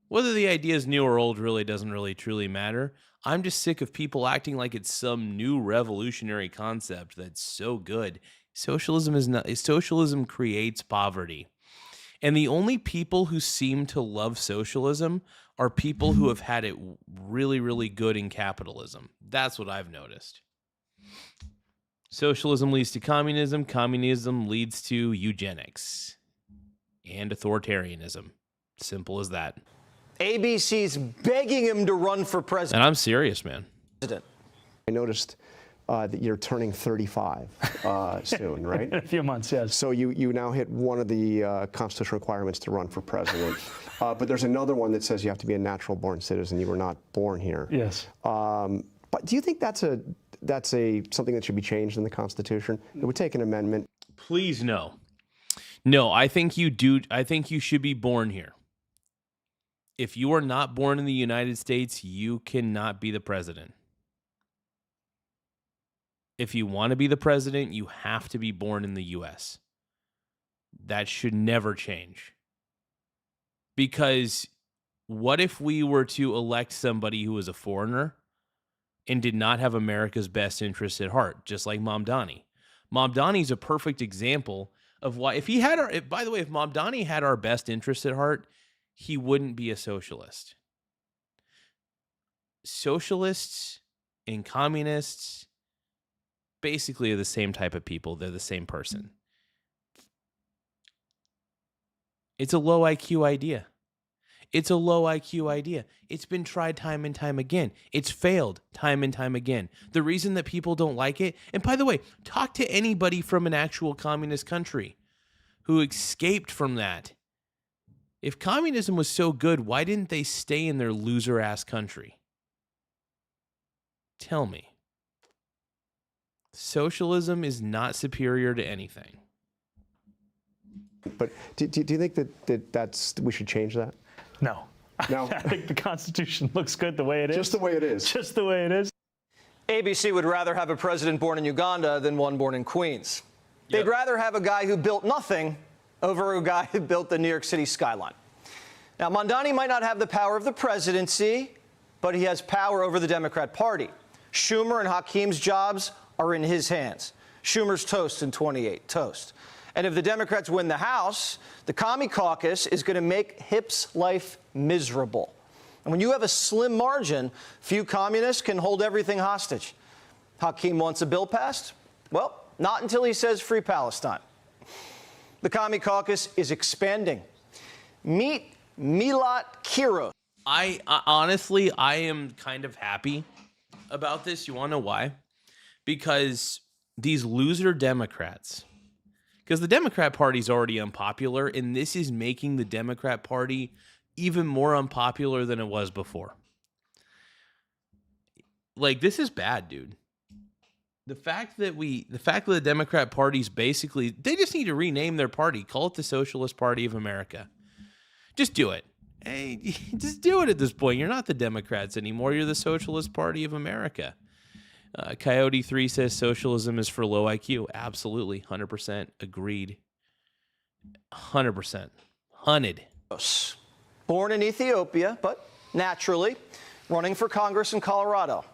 Whether the idea is new or old really doesn't really truly matter. I'm just sick of people acting like it's some new revolutionary concept that's so good. Socialism is not. Socialism creates poverty. And the only people who seem to love socialism are people who have had it really, really good in capitalism. That's what I've noticed. Socialism leads to communism. Communism leads to eugenics and authoritarianism. Simple as that. ABC's begging him to run for president. And I'm serious, man. I noticed that you're turning 35 soon, right? In a few months, yes. So you now hit one of the constitutional requirements to run for president. But there's another one that says you have to be a natural-born citizen. You were not born here. Yes. But do you think that's something that should be changed in the Constitution? It would take an amendment. Please no. No, I think you do. I think you should be born here. If you are not born in the United States, you cannot be the president. If you want to be the president, you have to be born in the U.S. That should never change. Because what if we were to elect somebody who was a foreigner and did not have America's best interests at heart, just like Mamdani? Mamdani's a perfect example of why, if Mamdani had our best interests at heart, he wouldn't be a socialist. Socialists and communists basically are the same type of people. They're the same person. It's a low IQ idea. It's a low IQ idea. It's been tried time and time again. It's failed time and time again. The reason that people don't like it, and by the way, talk to anybody from an actual communist country who escaped from that. If communism was so good, why didn't they stay in their loser-ass country? Tell me. Socialism is not superior to anything. But do you think that we should change that? No. No? I think the Constitution looks good the way it is. Just the way it is. Just the way it is. ABC would rather have a president born in Uganda than one born in Queens. They'd rather have a guy who built nothing over a guy who built the New York City skyline. Now, Mamdani might not have the power of the presidency, but he has power over the Democrat Party. Schumer and Hakim's jobs are in his hands. Schumer's toast in 28, toast. And if the Democrats win the House, the Commie Caucus is going to make Hip's life miserable. And when you have a slim margin, few communists can hold everything hostage. Hakim wants a bill passed? Well, not until he says free Palestine. The Commie Caucus is expanding. Meet Milat Kiros. I honestly am kind of happy about this. You want to know why? Because these loser Democrats, because the Democrat Party is already unpopular, and this is making the Democrat Party even more unpopular than it was before. Like, this is bad, dude. The fact that the Democrat Party's basically, they just need to rename their party. Call it the Socialist Party of America. Just do it. Hey, just do it at this point. You're not the Democrats anymore. You're the Socialist Party of America. Coyote 3 says socialism is for low IQ. Absolutely. 100% agreed. 100%. Hunted. Born in Ethiopia, but naturally running for Congress in Colorado.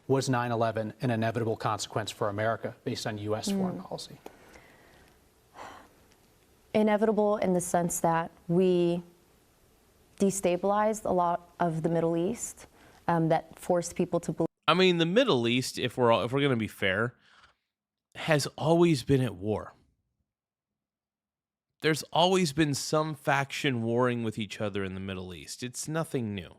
Was 9/11 an inevitable consequence for America based on U.S. foreign policy? Inevitable in the sense that we destabilized a lot of the Middle East, that forced people to believe. I mean, the Middle East, if we're going to be fair, has always been at war. There's always been some faction warring with each other in the Middle East. It's nothing new.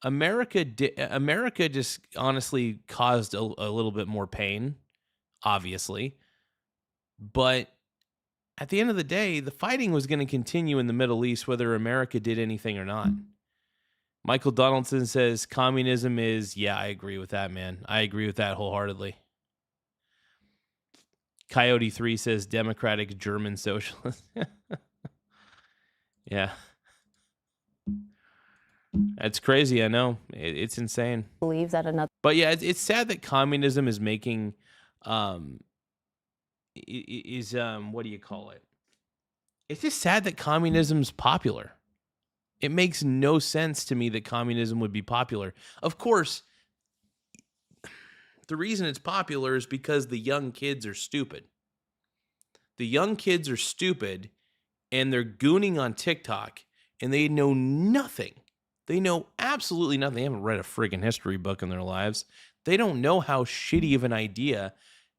America just honestly caused a little bit more pain, obviously. But at the end of the day, the fighting was going to continue in the Middle East, whether America did anything or not. Michael Donaldson says communism is, yeah, I agree with that, man. I agree with that wholeheartedly. Coyote 3 says democratic German socialist. Yeah. That's crazy, I know. It's insane. Believe that another. But yeah, it's sad that communism is making, what do you call it? It's just sad that communism's popular. It makes no sense to me that communism would be popular. Of course, the reason it's popular is because the young kids are stupid. The young kids are stupid, and they're gooning on TikTok, and they know nothing. They know absolutely nothing. They haven't read a friggin' history book in their lives. They don't know how shitty of an idea,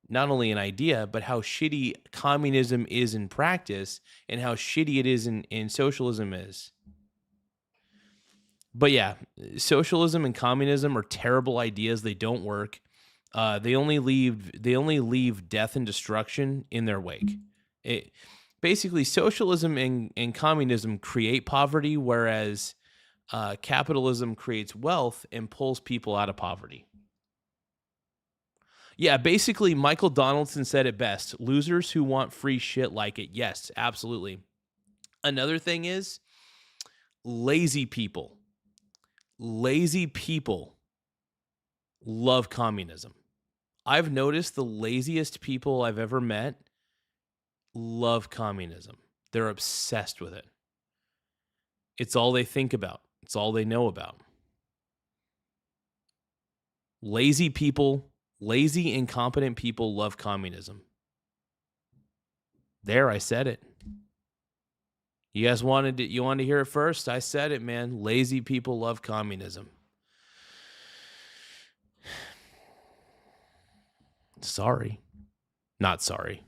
not only an idea, but how shitty communism is in practice and how shitty it is in socialism is. But yeah, socialism and communism are terrible ideas. They don't work. They only leave death and destruction in their wake. Basically, socialism and communism create poverty, whereas capitalism creates wealth and pulls people out of poverty. Yeah, basically, Michael Donaldson said it best. Losers who want free shit like it. Yes, absolutely. Another thing is lazy people. Lazy people love communism. I've noticed the laziest people I've ever met love communism. They're obsessed with it. It's all they think about. It's all they know about. Lazy people, lazy, incompetent people love communism. There, I said it. You guys wanted to hear it first? I said it, man. Lazy people love communism. Sorry. Not sorry.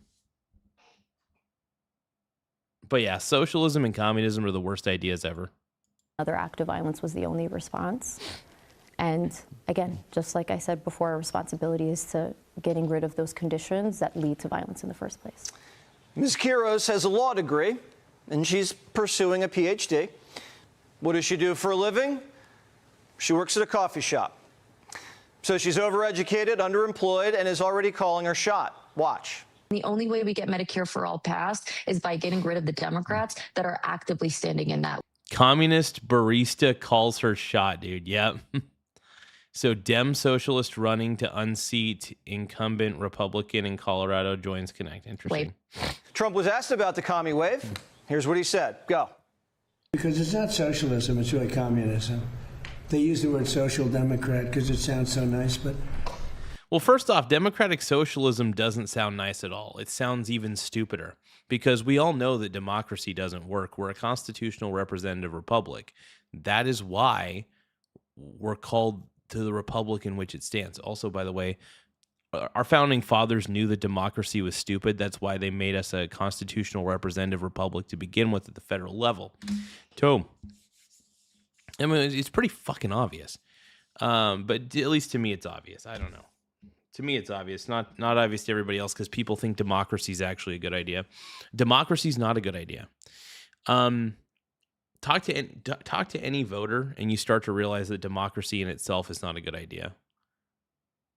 But yeah, socialism and communism are the worst ideas ever. Another act of violence was the only response. And again, just like I said before, our responsibility is to getting rid of those conditions that lead to violence in the first place. Ms. Quiroz has a law degree, and she's pursuing a PhD. What does she do for a living? She works at a coffee shop. So she's overeducated, underemployed, and is already calling her shot. Watch. The only way we get Medicare for all passed is by getting rid of the Democrats that are actively standing in that. Communist barista calls her shot, dude. Yep. So Dem socialist running to unseat incumbent Republican in Colorado joins Connect. Interesting. Trump was asked about the commie wave. Here's what he said. Go. Because it's not socialism, it's really communism. They use the word social democrat because it sounds so nice, but... Well, first off, democratic socialism doesn't sound nice at all. It sounds even stupider because we all know that democracy doesn't work. We're a constitutional representative republic. That is why we're called to the republic in which it stands. Also, by the way, our founding fathers knew that democracy was stupid. That's why they made us a constitutional representative republic to begin with at the federal level. So, I mean, it's pretty fucking obvious. But at least to me, it's obvious. I don't know. To me, it's obvious. Not obvious to everybody else because people think democracy is actually a good idea. Democracy is not a good idea. Talk to any voter, and you start to realize that democracy in itself is not a good idea.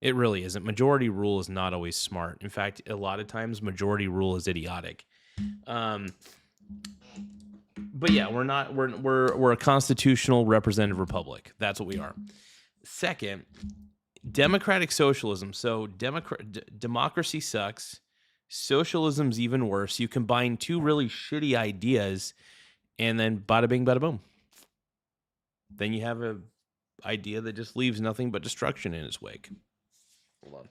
It really isn't. Majority rule is not always smart. In fact, a lot of times, majority rule is idiotic. But yeah, we're a constitutional representative republic. That's what we are. Second, democratic socialism. So democracy sucks. Socialism's even worse. You combine two really shitty ideas, and then bada bing, bada boom. Then you have an idea that just leaves nothing but destruction in its wake. Hold on.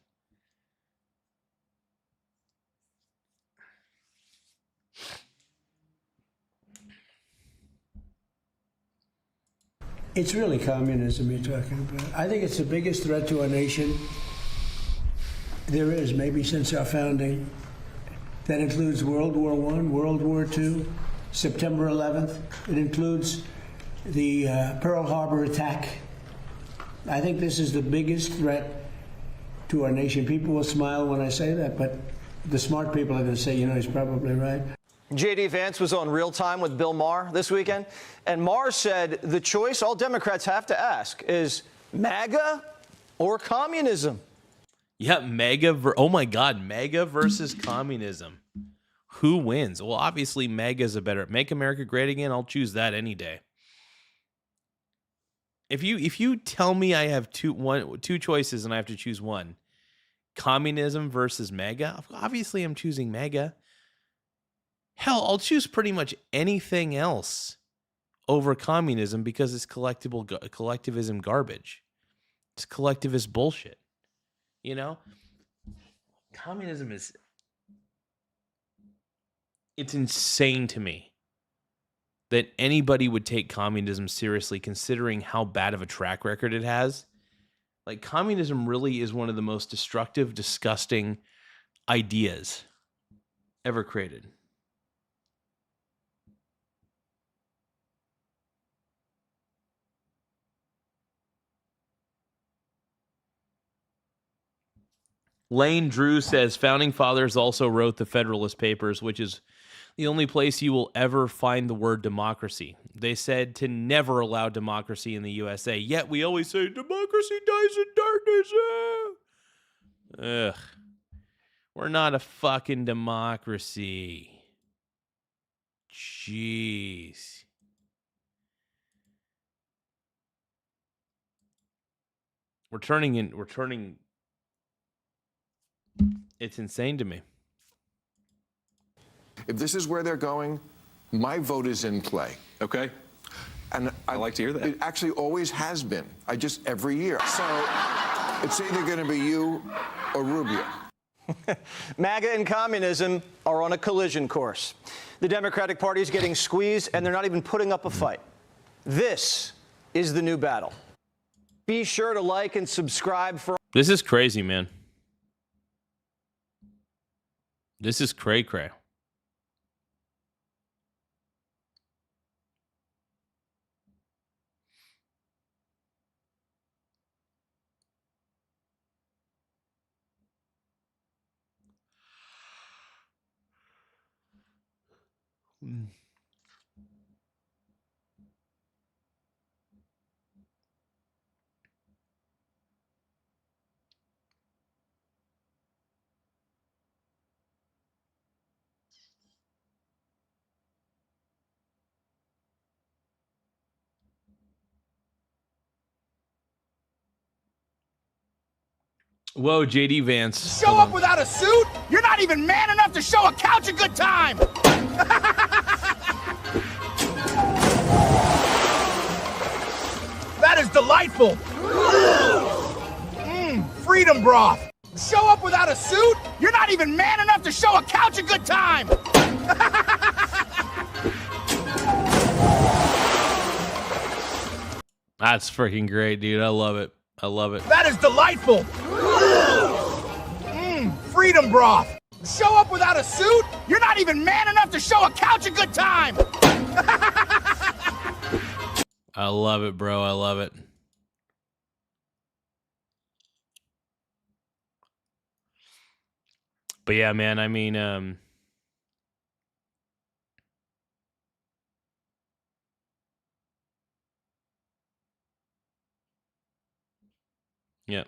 It's really communism you're talking about. I think it's the biggest threat to our nation there is, maybe since our founding. That includes World War I, World War II, September 11th. It includes the Pearl Harbor attack. I think this is the biggest threat to our nation. People will smile when I say that, but the smart people are going to say, you know, he's probably right. J.D. Vance was on Real Time with Bill Maher this weekend, and Maher said the choice all Democrats have to ask is MAGA or communism. Yeah, oh my God, MAGA versus communism. Who wins? Well, obviously MAGA is a better. Make America Great Again, I'll choose that any day. If you tell me I have two choices and I have to choose one, communism versus MAGA, obviously I'm choosing MAGA. Hell, I'll choose pretty much anything else over communism because it's collectivism garbage. It's collectivist bullshit. You know? Communism it's insane to me that anybody would take communism seriously considering how bad of a track record it has. Like, communism really is one of the most destructive, disgusting ideas ever created. Lane Drew says founding fathers also wrote the Federalist Papers, which is the only place you will ever find the word democracy. They said to never allow democracy in the USA, yet we always say democracy dies in darkness. Ugh. We're not a fucking democracy. Jeez. We're turning. It's insane to me. If this is where they're going, my vote is in play. Okay. And I like to hear that. It actually always has been. Every year. So it's either going to be you or Rubio. MAGA and communism are on a collision course. The Democratic Party is getting squeezed, and they're not even putting up a fight. This is the new battle. Be sure to like and subscribe for... This is crazy, man. This is cray-cray. Whoa, JD Vance. Show up without a suit? You're not even man enough to show a couch a good time! That is delightful! Freedom broth! Show up without a suit? You're not even man enough to show a couch a good time! That's freaking great, dude. I love it. I love it. That is delightful! Freedom broth! Show up without a suit? You're not even man enough to show a couch a good time! I love it, bro. I love it. But yeah, man, I mean, yeah.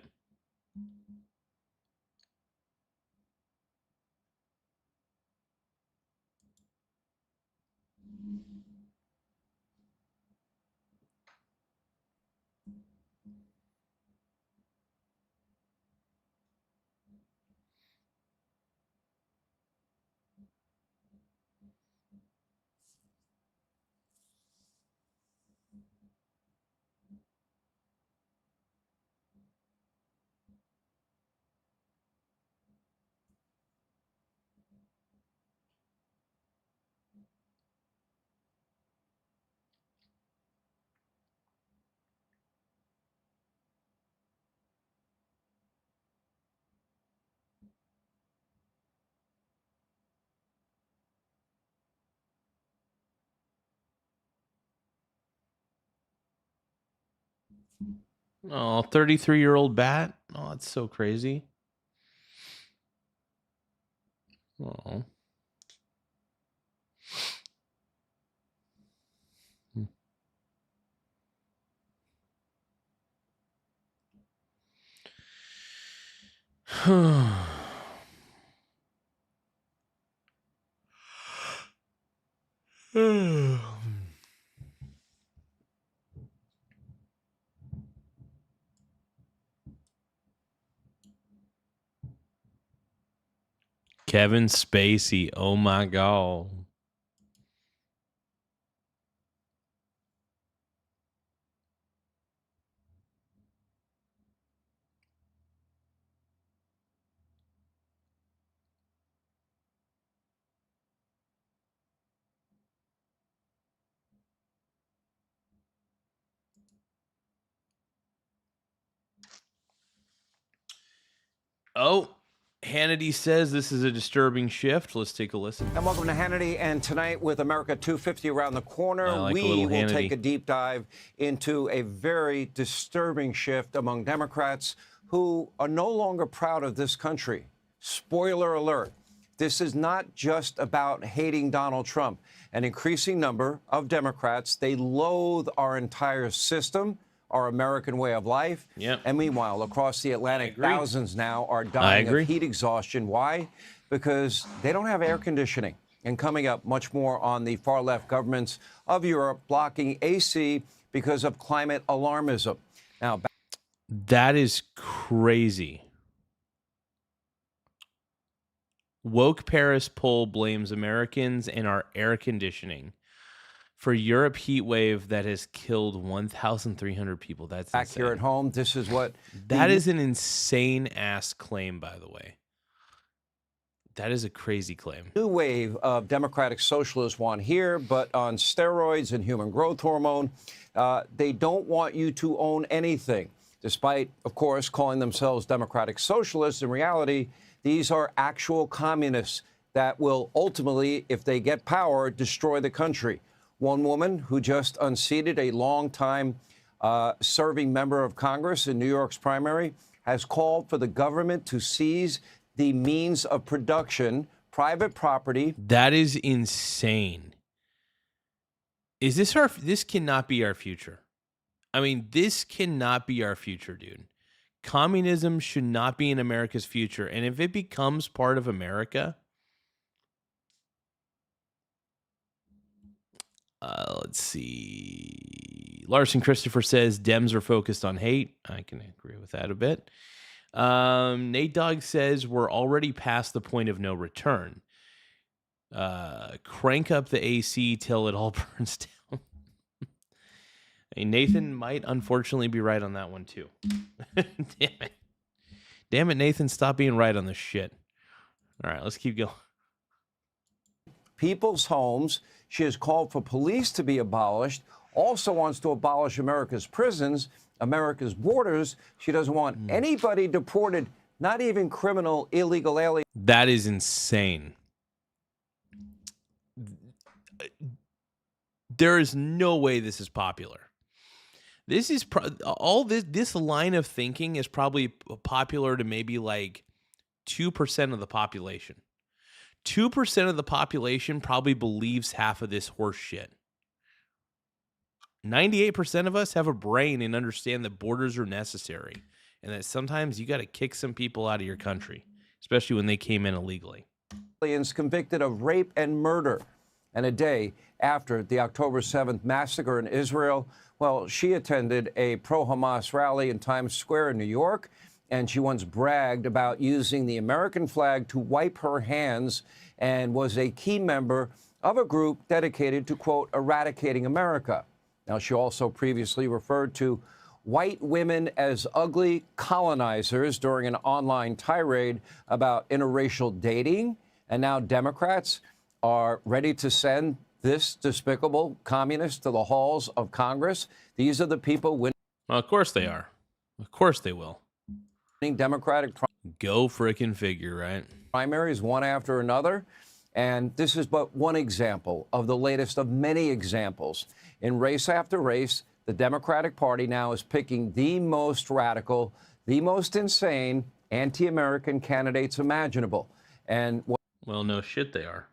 Oh, 33-year-old bat. Oh, that's so crazy. Oh. Kevin Spacey. Oh my God. Oh, Hannity says this is a disturbing shift. Let's take a listen. And welcome to Hannity. And tonight, with America 250 around the corner, we will take a deep dive into a very disturbing shift among Democrats who are no longer proud of this country. Spoiler alert. This is not just about hating Donald Trump. An increasing number of Democrats, they loathe our entire system, our American way of life. Yep. And meanwhile, across the Atlantic, thousands now are dying of heat exhaustion. Why? Because they don't have air conditioning. And coming up, much more on the far-left governments of Europe blocking AC because of climate alarmism. Now, that is crazy. Woke Paris poll blames Americans and our air conditioning for Europe heat wave that has killed 1,300 people. That's back insane. here at home, this is what... That is an insane ass claim, by the way. That is a crazy claim. New wave of democratic socialists want here, but on steroids and human growth hormone. They don't want you to own anything, despite, of course, calling themselves democratic socialists. In reality, these are actual communists that will ultimately, if they get power, destroy the country. One woman who just unseated a longtime serving member of Congress in New York's primary has called for the government to seize the means of production, private property. That is insane. Is this this cannot be our future. I mean, this cannot be our future, dude. Communism should not be in America's future. And if it becomes part of America, let's see. Larson Christopher says Dems are focused on hate. I can agree with that a bit. Nate Dogg says we're already past the point of no return. Crank up the AC till it all burns down. I mean, Nathan might unfortunately be right on that one too. Damn it, Nathan, stop being right on this shit. All right, let's keep going. People's homes. She has called for police to be abolished, also wants to abolish America's prisons, America's borders. She doesn't want anybody deported, not even criminal, illegal aliens. That is insane. There is no way this is popular. This is this line of thinking is probably popular to maybe like 2% of the population. 2% of the population probably believes half of this horse shit. 98% of us have a brain and understand that borders are necessary and that sometimes you got to kick some people out of your country, especially when they came in illegally. Aliens convicted of rape and murder. And a day after the October 7th massacre in Israel, well, she attended a pro-Hamas rally in Times Square in New York, and she once bragged about using the American flag to wipe her hands and was a key member of a group dedicated to, quote, eradicating America. Now, she also previously referred to white women as ugly colonizers during an online tirade about interracial dating. And now Democrats are ready to send this despicable communist to the halls of Congress. These are the people winning. Well, of course they are. Of course they will. Democratic go frickin' figure, right? Primaries one after another. And this is but one example of the latest of many examples. In race after race, the Democratic Party now is picking the most radical, the most insane anti-American candidates imaginable. And well, no shit they are.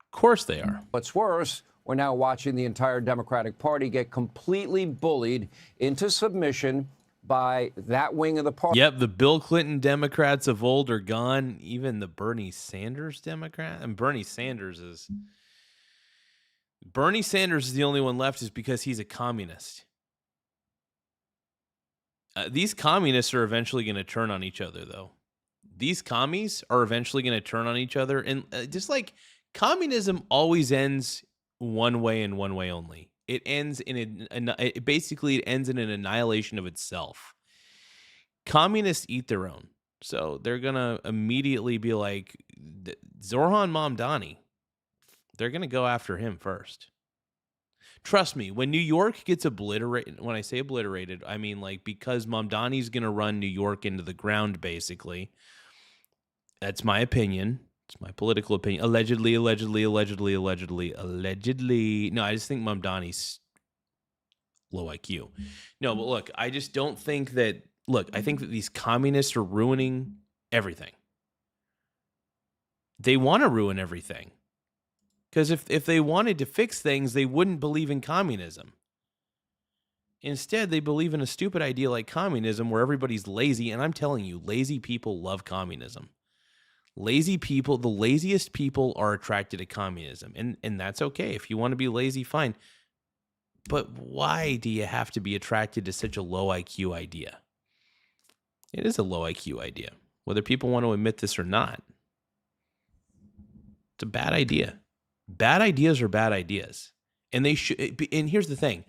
Of course they are. What's worse, we're now watching the entire Democratic Party get completely bullied into submission by that wing of the party. Yep, the Bill Clinton Democrats of old are gone. Even the Bernie Sanders Democrat. And Bernie Sanders is the only one left is because he's a communist. These communists are eventually going to turn on each other, though. These commies are eventually going to turn on each other. And just like communism always ends one way and one way only. It ends in it ends in an annihilation of itself. Communists eat their own. So they're going to immediately be like Zoran Mamdani. They're going to go after him first. Trust me, when New York gets obliterated, when I say obliterated, I mean like because Mamdani's going to run New York into the ground, basically. That's my opinion. It's my political opinion. Allegedly. No, I just think Mamdani's low IQ. No, but look, I just don't think that. Look, I think that these communists are ruining everything. They want to ruin everything. Because if they wanted to fix things, they wouldn't believe in communism. Instead, they believe in a stupid idea like communism where everybody's lazy. And I'm telling you, lazy people love communism. Lazy people, the laziest people are attracted to communism. And that's okay. If you want to be lazy, fine. But why do you have to be attracted to such a low IQ idea? It is a low IQ idea, whether people want to admit this or not. It's a bad idea. Bad ideas are bad ideas. And they should. And here's the thing.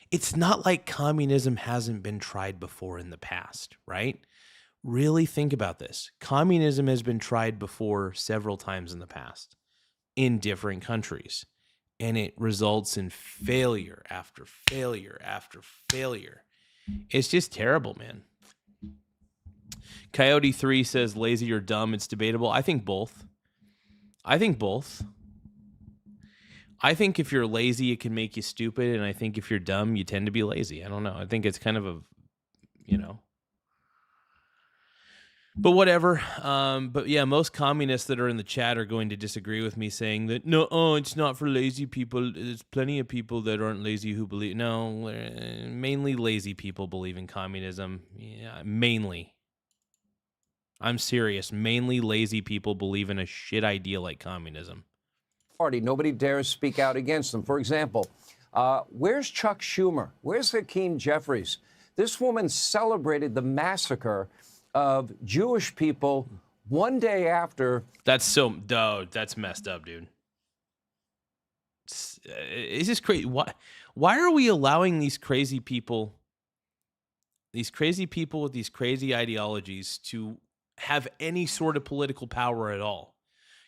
It's not like communism hasn't been tried before in the past, right? Really think about this. Communism has been tried before several times in the past in different countries. And it results in failure after failure after failure. It's just terrible, man. Coyote 3 says lazy or dumb. It's debatable. I think both. I think if you're lazy, it can make you stupid. And I think if you're dumb, you tend to be lazy. I don't know. I think it's kind of a, but whatever. But yeah, most communists that are in the chat are going to disagree with me saying that, no, it's not for lazy people. There's plenty of people that aren't lazy who believe. No, mainly lazy people believe in communism. Yeah, mainly. I'm serious. Mainly lazy people believe in a shit idea like communism. Party. Nobody dares speak out against them. For example, where's Chuck Schumer? Where's Hakeem Jeffries? This woman celebrated the massacre of Jewish people one day after. That's that's messed up, dude. It's just crazy. Why are we allowing these crazy people with these crazy ideologies to have any sort of political power at all?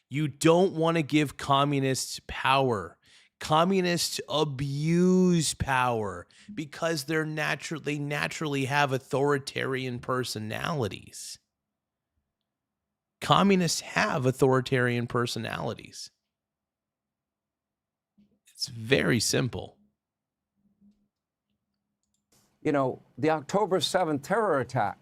You don't want to give communists power. Communists abuse power because they naturally have authoritarian personalities. Communists have authoritarian personalities. It's very simple. The October 7th terror attack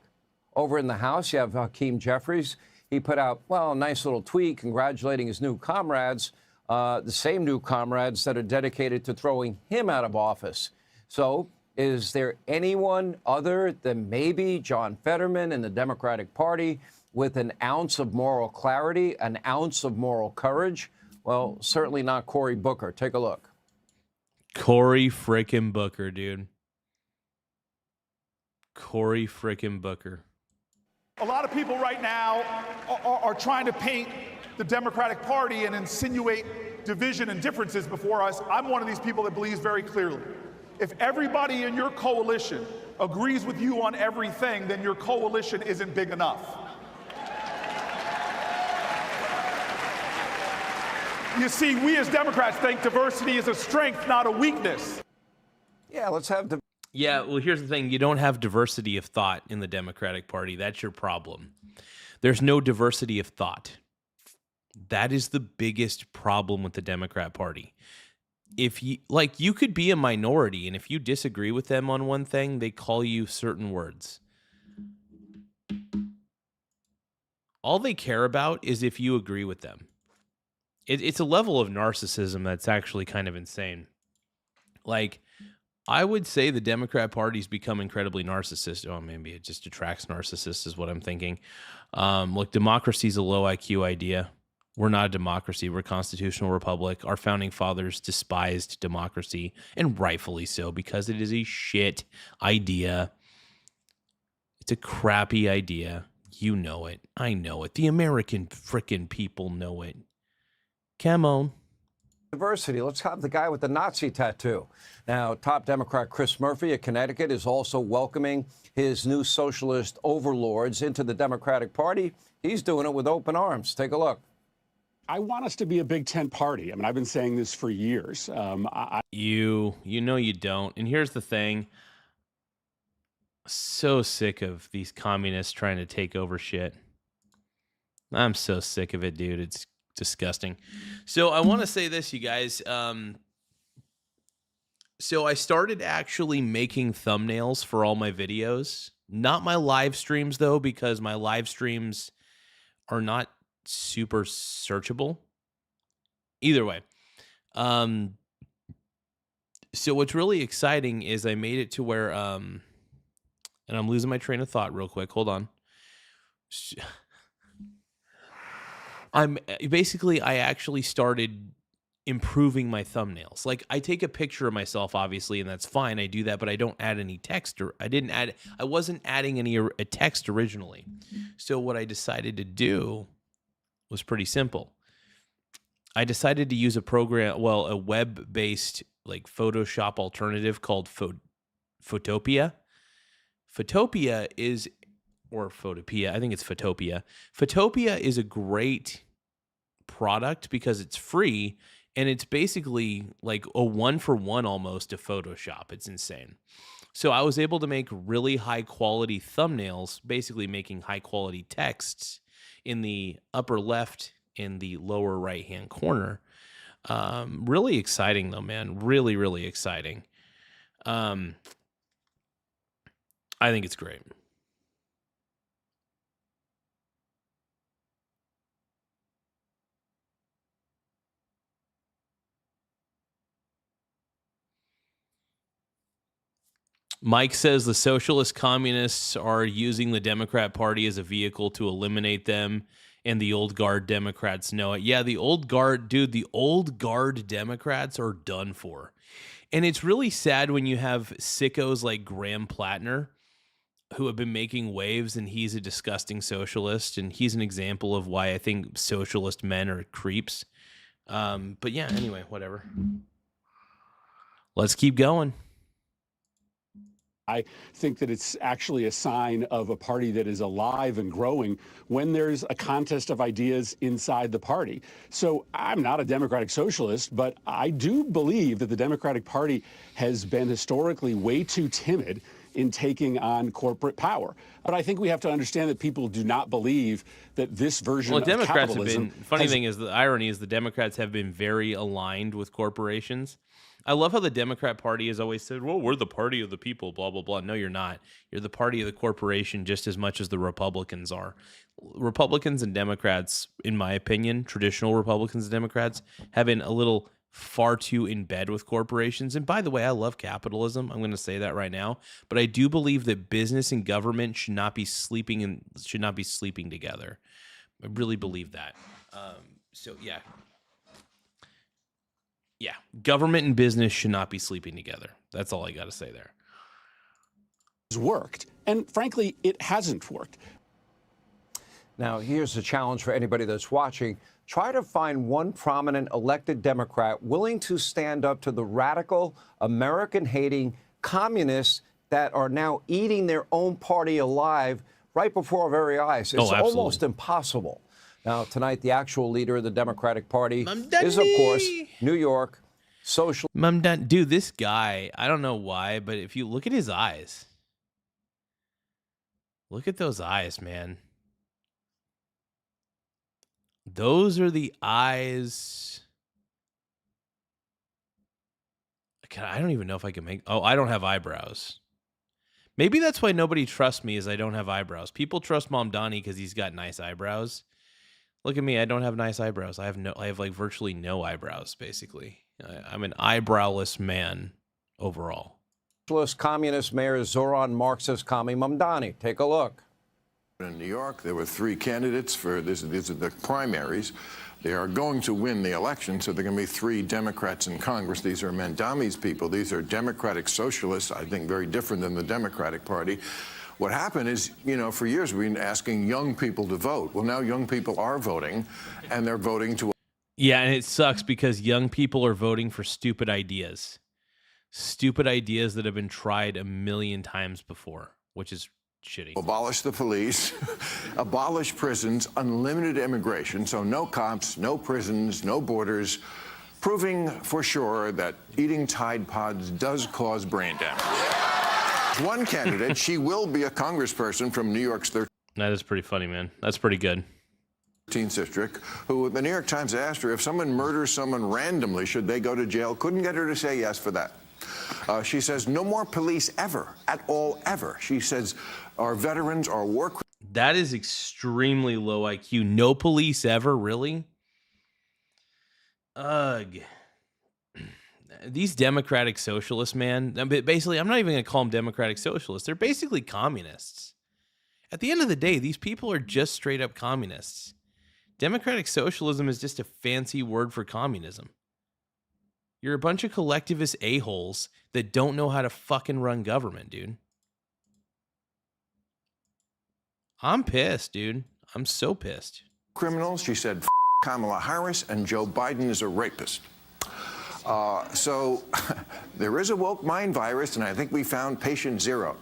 over in the House, you have Hakeem Jeffries. He put out, a nice little tweet congratulating his new comrades, the same new comrades that are dedicated to throwing him out of office. So is there anyone other than maybe John Fetterman and the Democratic Party with an ounce of moral clarity, an ounce of moral courage? Well, certainly not Cory Booker. Take a look. Cory frickin' Booker, dude. Cory frickin' Booker. A lot of people right now are trying to paint the Democratic Party and insinuate division and differences before us. I'm one of these people that believes very clearly. If everybody in your coalition agrees with you on everything, then your coalition isn't big enough. You see, we as Democrats think diversity is a strength, not a weakness. Yeah, let's have the. Yeah, well, here's the thing. You don't have diversity of thought in the Democratic Party. That's your problem. There's no diversity of thought. That is the biggest problem with the Democrat Party. If you could be a minority, and if you disagree with them on one thing, they call you certain words. All they care about is if you agree with them. It's a level of narcissism that's actually kind of insane. I would say the Democrat Party's become incredibly narcissistic. Oh, maybe it just attracts narcissists is what I'm thinking. Look, democracy's a low IQ idea. We're not a democracy. We're a constitutional republic. Our founding fathers despised democracy, and rightfully so, because it is a shit idea. It's a crappy idea. You know it. I know it. The American frickin' people know it. Come on. Diversity. Let's have the guy with the Nazi tattoo. Now, top Democrat Chris Murphy of Connecticut is also welcoming his new socialist overlords into the Democratic Party. He's doing it with open arms. Take a look. I want us to be a Big Tent party. I mean, I've been saying this for years. You know you don't. And here's the thing. So sick of these communists trying to take over shit. I'm so sick of it, dude. It's disgusting. So I want to say this, you guys. So I started actually making thumbnails for all my videos. Not my live streams, though, because my live streams are not super searchable. Either way. So what's really exciting is I made it to where, and I'm losing my train of thought real quick. Hold on. I actually started improving my thumbnails. Like, I take a picture of myself, obviously, and that's fine. I do that, but I don't add any text, or I wasn't adding any text originally. So what I decided to do was pretty simple. I decided to use a program, a web-based like Photoshop alternative called Photopia. Photopia is, or Photopia, I think it's Photopia. Photopia is a great product because it's free, and it's basically like a one-for-one almost to Photoshop. It's insane. So I was able to make really high-quality thumbnails, basically making high-quality texts in the upper left and the lower right-hand corner. Really exciting, though, man. Really, really exciting. I think it's great. Mike says the socialist communists are using the Democrat Party as a vehicle to eliminate them, and the old guard Democrats know it. Yeah, the old guard, dude, the old guard Democrats are done for. And it's really sad when you have sickos like Graham Plattner who have been making waves, and he's a disgusting socialist, and he's an example of why I think socialist men are creeps. But yeah, anyway, whatever. Let's keep going. I think that it's actually a sign of a party that is alive and growing when there's a contest of ideas inside the party. So I'm not a democratic socialist, but I do believe that the Democratic Party has been historically way too timid in taking on corporate power. But I think we have to understand that people do not believe that this version of capitalism... Funny thing is, the irony is the Democrats have been very aligned with corporations. I love how the Democrat Party has always said, well, we're the party of the people, blah, blah, blah. No, you're not. You're the party of the corporation just as much as the Republicans are. Republicans and Democrats, in my opinion, traditional Republicans and Democrats, have been a little far too in bed with corporations. And by the way, I love capitalism. I'm going to say that right now. But I do believe that business and government should not be sleeping together. I really believe that. So, yeah. Yeah, government and business should not be sleeping together. That's all I got to say there. It's worked. And frankly, it hasn't worked. Now, here's a challenge for anybody that's watching. Try to find one prominent elected Democrat willing to stand up to the radical, American-hating communists that are now eating their own party alive right before our very eyes. It's almost impossible. Now, tonight, the actual leader of the Democratic Party is, of course, New York social. Dude, this guy, I don't know why, but if you look at his eyes, look at those eyes, man. Those are the eyes. I don't even know if I can make. Oh, I don't have eyebrows. Maybe that's why nobody trusts me, is I don't have eyebrows. People trust Mamdani because he's got nice eyebrows. Look at me. I don't have nice eyebrows. I have like virtually no eyebrows, basically. I'm an eyebrowless man overall. Socialist communist mayor Zoran Marxist Kami Mamdani. Take a look. In New York, there were 3 candidates for this. These are the primaries. They are going to win the election, so there are going to be 3 Democrats in Congress. These are Mamdani's people. These are democratic socialists, I think very different than the Democratic Party. What happened is, for years we've been asking young people to vote. Well, now young people are voting, and they're voting to... Yeah, and it sucks because young people are voting for stupid ideas. Stupid ideas that have been tried a million times before, which is shitty. Abolish the police, abolish prisons, unlimited immigration, so no cops, no prisons, no borders, proving for sure that eating Tide Pods does cause brain damage. One candidate, she will be a congressperson from New York's 13th. That is pretty funny, man. That's pretty good. District, who the New York Times asked her if someone murders someone randomly, should they go to jail? Couldn't get her to say yes for that. She says no more police ever, at all, ever. She says our veterans, our war. That is extremely low IQ. No police ever, really? Ugh. These democratic socialists, man, basically, I'm not even going to call them democratic socialists. They're basically communists. At the end of the day, these people are just straight up communists. Democratic socialism is just a fancy word for communism. You're a bunch of collectivist a-holes that don't know how to fucking run government, dude. I'm pissed, dude. I'm so pissed. Criminals, she said, Kamala Harris, and Joe Biden is a rapist. So there is a woke mind virus, and I think we found patient zero.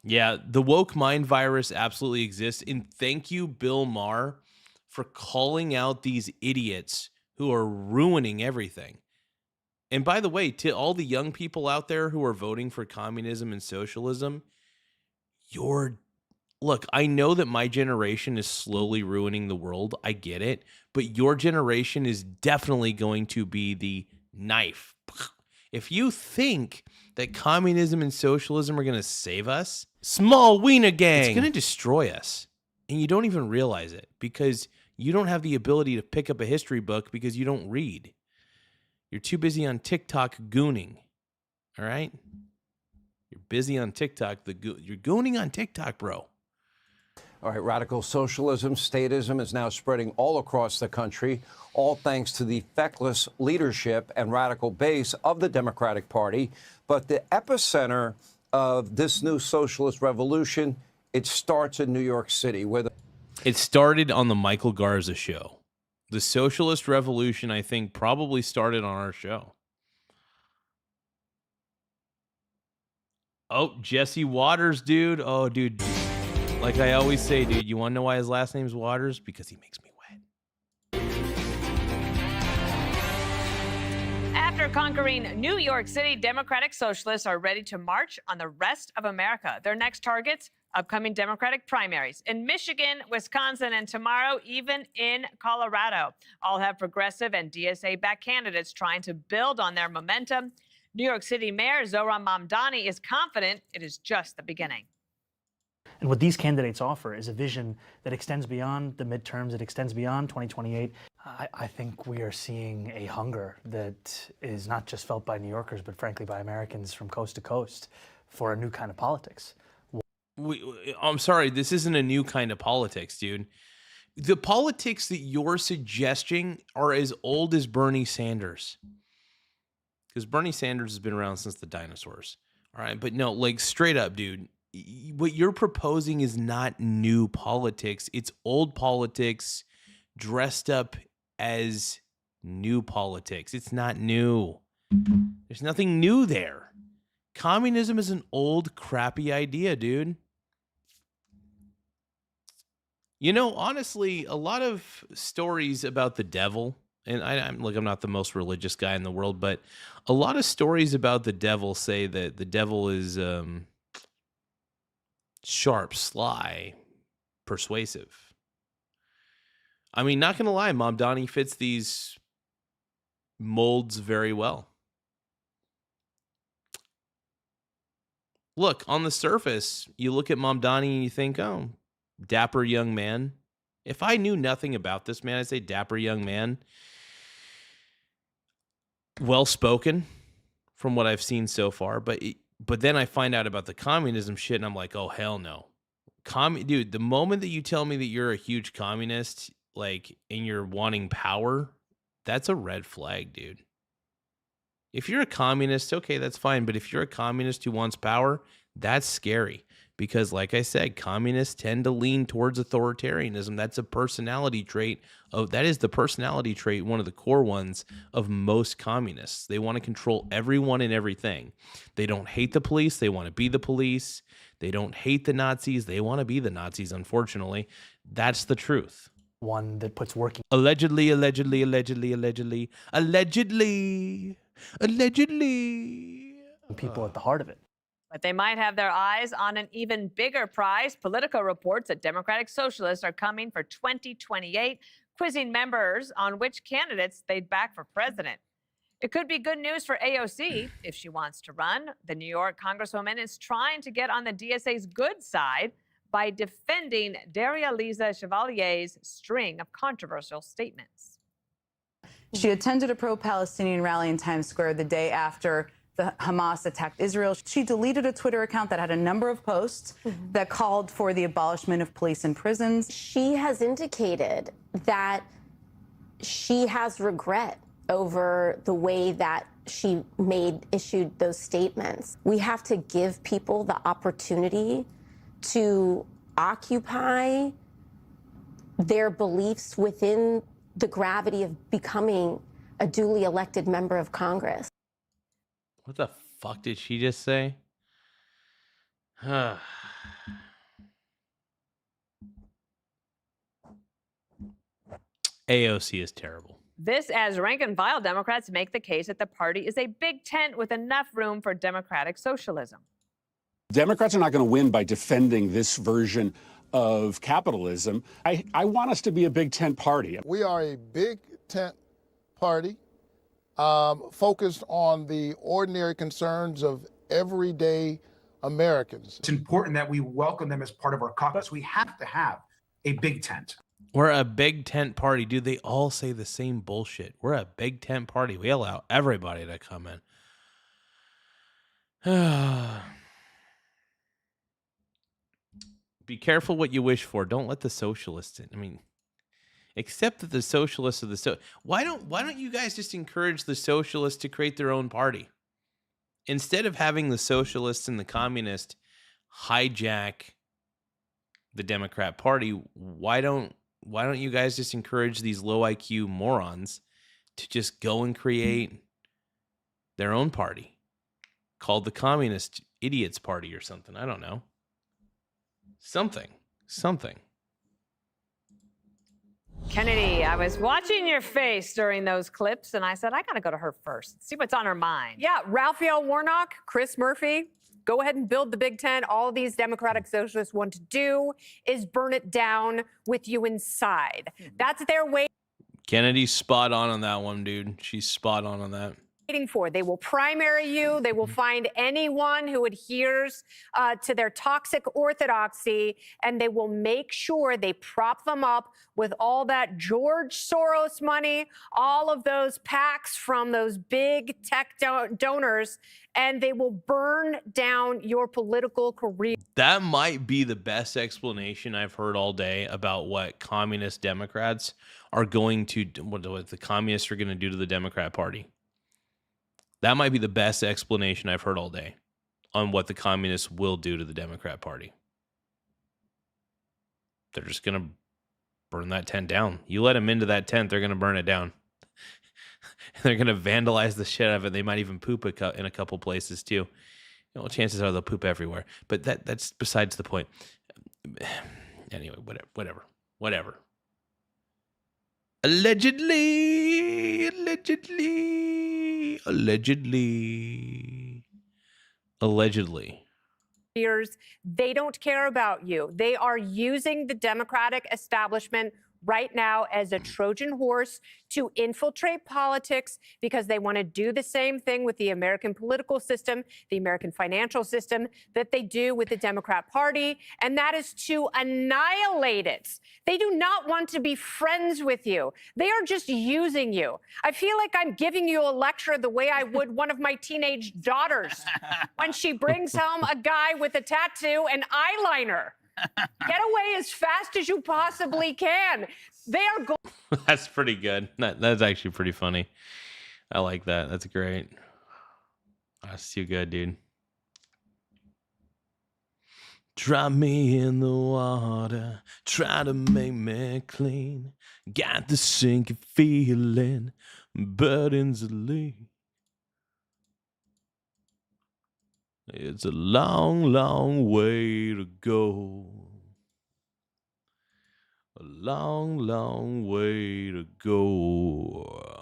Yeah, the woke mind virus absolutely exists. And thank you, Bill Maher, for calling out these idiots who are ruining everything. And by the way, to all the young people out there who are voting for communism and socialism, look, I know that my generation is slowly ruining the world. I get it. But your generation is definitely going to be the knife. If you think that communism and socialism are going to save us, small wiener gang, it's going to destroy us. And you don't even realize it because you don't have the ability to pick up a history book because you don't read. You're too busy on TikTok gooning. All right? You're busy on TikTok. You're gooning on TikTok, bro. All right, radical socialism, statism is now spreading all across the country, all thanks to the feckless leadership and radical base of the Democratic Party. But the epicenter of this new socialist revolution, it starts in New York City, where it started on the Michael Garza show. The socialist revolution, I think, probably started on our show. Oh, Jesse Waters, dude. Oh, dude. Like I always say, dude, you want to know why his last name's Waters? Because he makes me wet. After conquering New York City, Democratic Socialists are ready to march on the rest of America. Their next targets, upcoming Democratic primaries in Michigan, Wisconsin, and tomorrow, even in Colorado. All have progressive and DSA-backed candidates trying to build on their momentum. New York City Mayor Zohran Mamdani is confident it is just the beginning. And what these candidates offer is a vision that extends beyond the midterms, it extends beyond 2028. I think we are seeing a hunger that is not just felt by New Yorkers, but frankly by Americans from coast to coast for a new kind of politics. I'm sorry, this isn't a new kind of politics, dude. The politics that you're suggesting are as old as Bernie Sanders. Because Bernie Sanders has been around since the dinosaurs. All right, but no, like straight up, dude. What you're proposing is not new politics. It's old politics dressed up as new politics. It's not new. There's nothing new there. Communism is an old, crappy idea, dude. You know, honestly, a lot of stories about the devil, and I'm not the most religious guy in the world, but a lot of stories about the devil say that the devil is sharp, sly, persuasive. I mean, not gonna lie, Mamdani fits these molds very well. Look, on the surface, you look at Mamdani and you think, oh, dapper young man. If I knew nothing about this man, I'd say dapper young man. Well-spoken from what I've seen so far, but then I find out about the communism shit, and I'm like, oh, hell no. Dude, the moment that you tell me that you're a huge communist, like, and you're wanting power, that's a red flag, dude. If you're a communist, okay, that's fine. But if you're a communist who wants power, that's scary. Because, like I said, communists tend to lean towards authoritarianism. That's a personality trait. That is the personality trait, one of the core ones of most communists. They want to control everyone and everything. They don't hate the police. They want to be the police. They don't hate the Nazis. They want to be the Nazis, unfortunately. That's the truth. One that puts working. Allegedly. People at the heart of it. But they might have their eyes on an even bigger prize. Politico reports that Democratic Socialists are coming for 2028, quizzing members on which candidates they'd back for president. It could be good news for AOC if she wants to run. The New York Congresswoman is trying to get on the DSA's good side by defending Daria Lisa Chevalier's string of controversial statements. She attended a pro-Palestinian rally in Times Square the day after the Hamas attacked Israel. She deleted a Twitter account that had a number of posts that called for the abolishment of police and prisons. She has indicated that she has regret over the way that she issued those statements. We have to give people the opportunity to occupy their beliefs within the gravity of becoming a duly elected member of Congress. What the fuck did she just say? AOC is terrible. This as rank and file Democrats make the case that the party is a big tent with enough room for democratic socialism. Democrats are not going to win by defending this version of capitalism. I want us to be a big tent party. We are a big tent party focused on the ordinary concerns of everyday Americans. It's important that we welcome them as part of our caucus. We have to have a big tent. We're a big tent party. Dude, they all say the same bullshit. We're a big tent party. We allow everybody to come in. Be careful what you wish for. Don't let the socialists in. I mean, except that the socialists are the why don't you guys just encourage the socialists to create their own party? Instead of having the socialists and the communists hijack the Democrat Party, why don't you guys just encourage these low IQ morons to just go and create their own party called the Communist Idiots Party or something? I don't know. Something. Kennedy, I was watching your face during those clips, and I said, I got to go to her first, see what's on her mind. Yeah, Raphael Warnock, Chris Murphy, go ahead and build the Big Tent. All these Democratic socialists want to do is burn it down with you inside. That's their way. Kennedy's spot on that one, dude. She's spot on that. For. They will primary you. They will find anyone who adheres to their toxic orthodoxy, and they will make sure they prop them up with all that George Soros money, all of those PACs from those big tech donors, and they will burn down your political career. That might be the best explanation I've heard all day about what communist Democrats are going to, what the communists are going to do to the Democrat Party. That might be the best explanation I've heard all day on what the communists will do to the Democrat Party. They're just going to burn that tent down. You let them into that tent, they're going to burn it down. They're going to vandalize the shit out of it. They might even poop in a couple places too. Chances are they'll poop everywhere. But that's besides the point. Anyway, whatever. Allegedly. They don't care about you. They are using the Democratic establishment right now as a Trojan horse to infiltrate politics because they want to do the same thing with the American political system, the American financial system that they do with the Democrat Party, and that is to annihilate it. They do not want to be friends with you. They are just using you. I feel like I'm giving you a lecture the way I would one of my teenage daughters when she brings home a guy with a tattoo and eyeliner. Get away as fast as you possibly can. They are going. That's pretty good. That's actually pretty funny. I like that. That's great. That's too good, dude. Drop me in the water, try to make me clean. Got the sinking feeling, burdens a leak. It's a long, long way to go. A long, long way to go.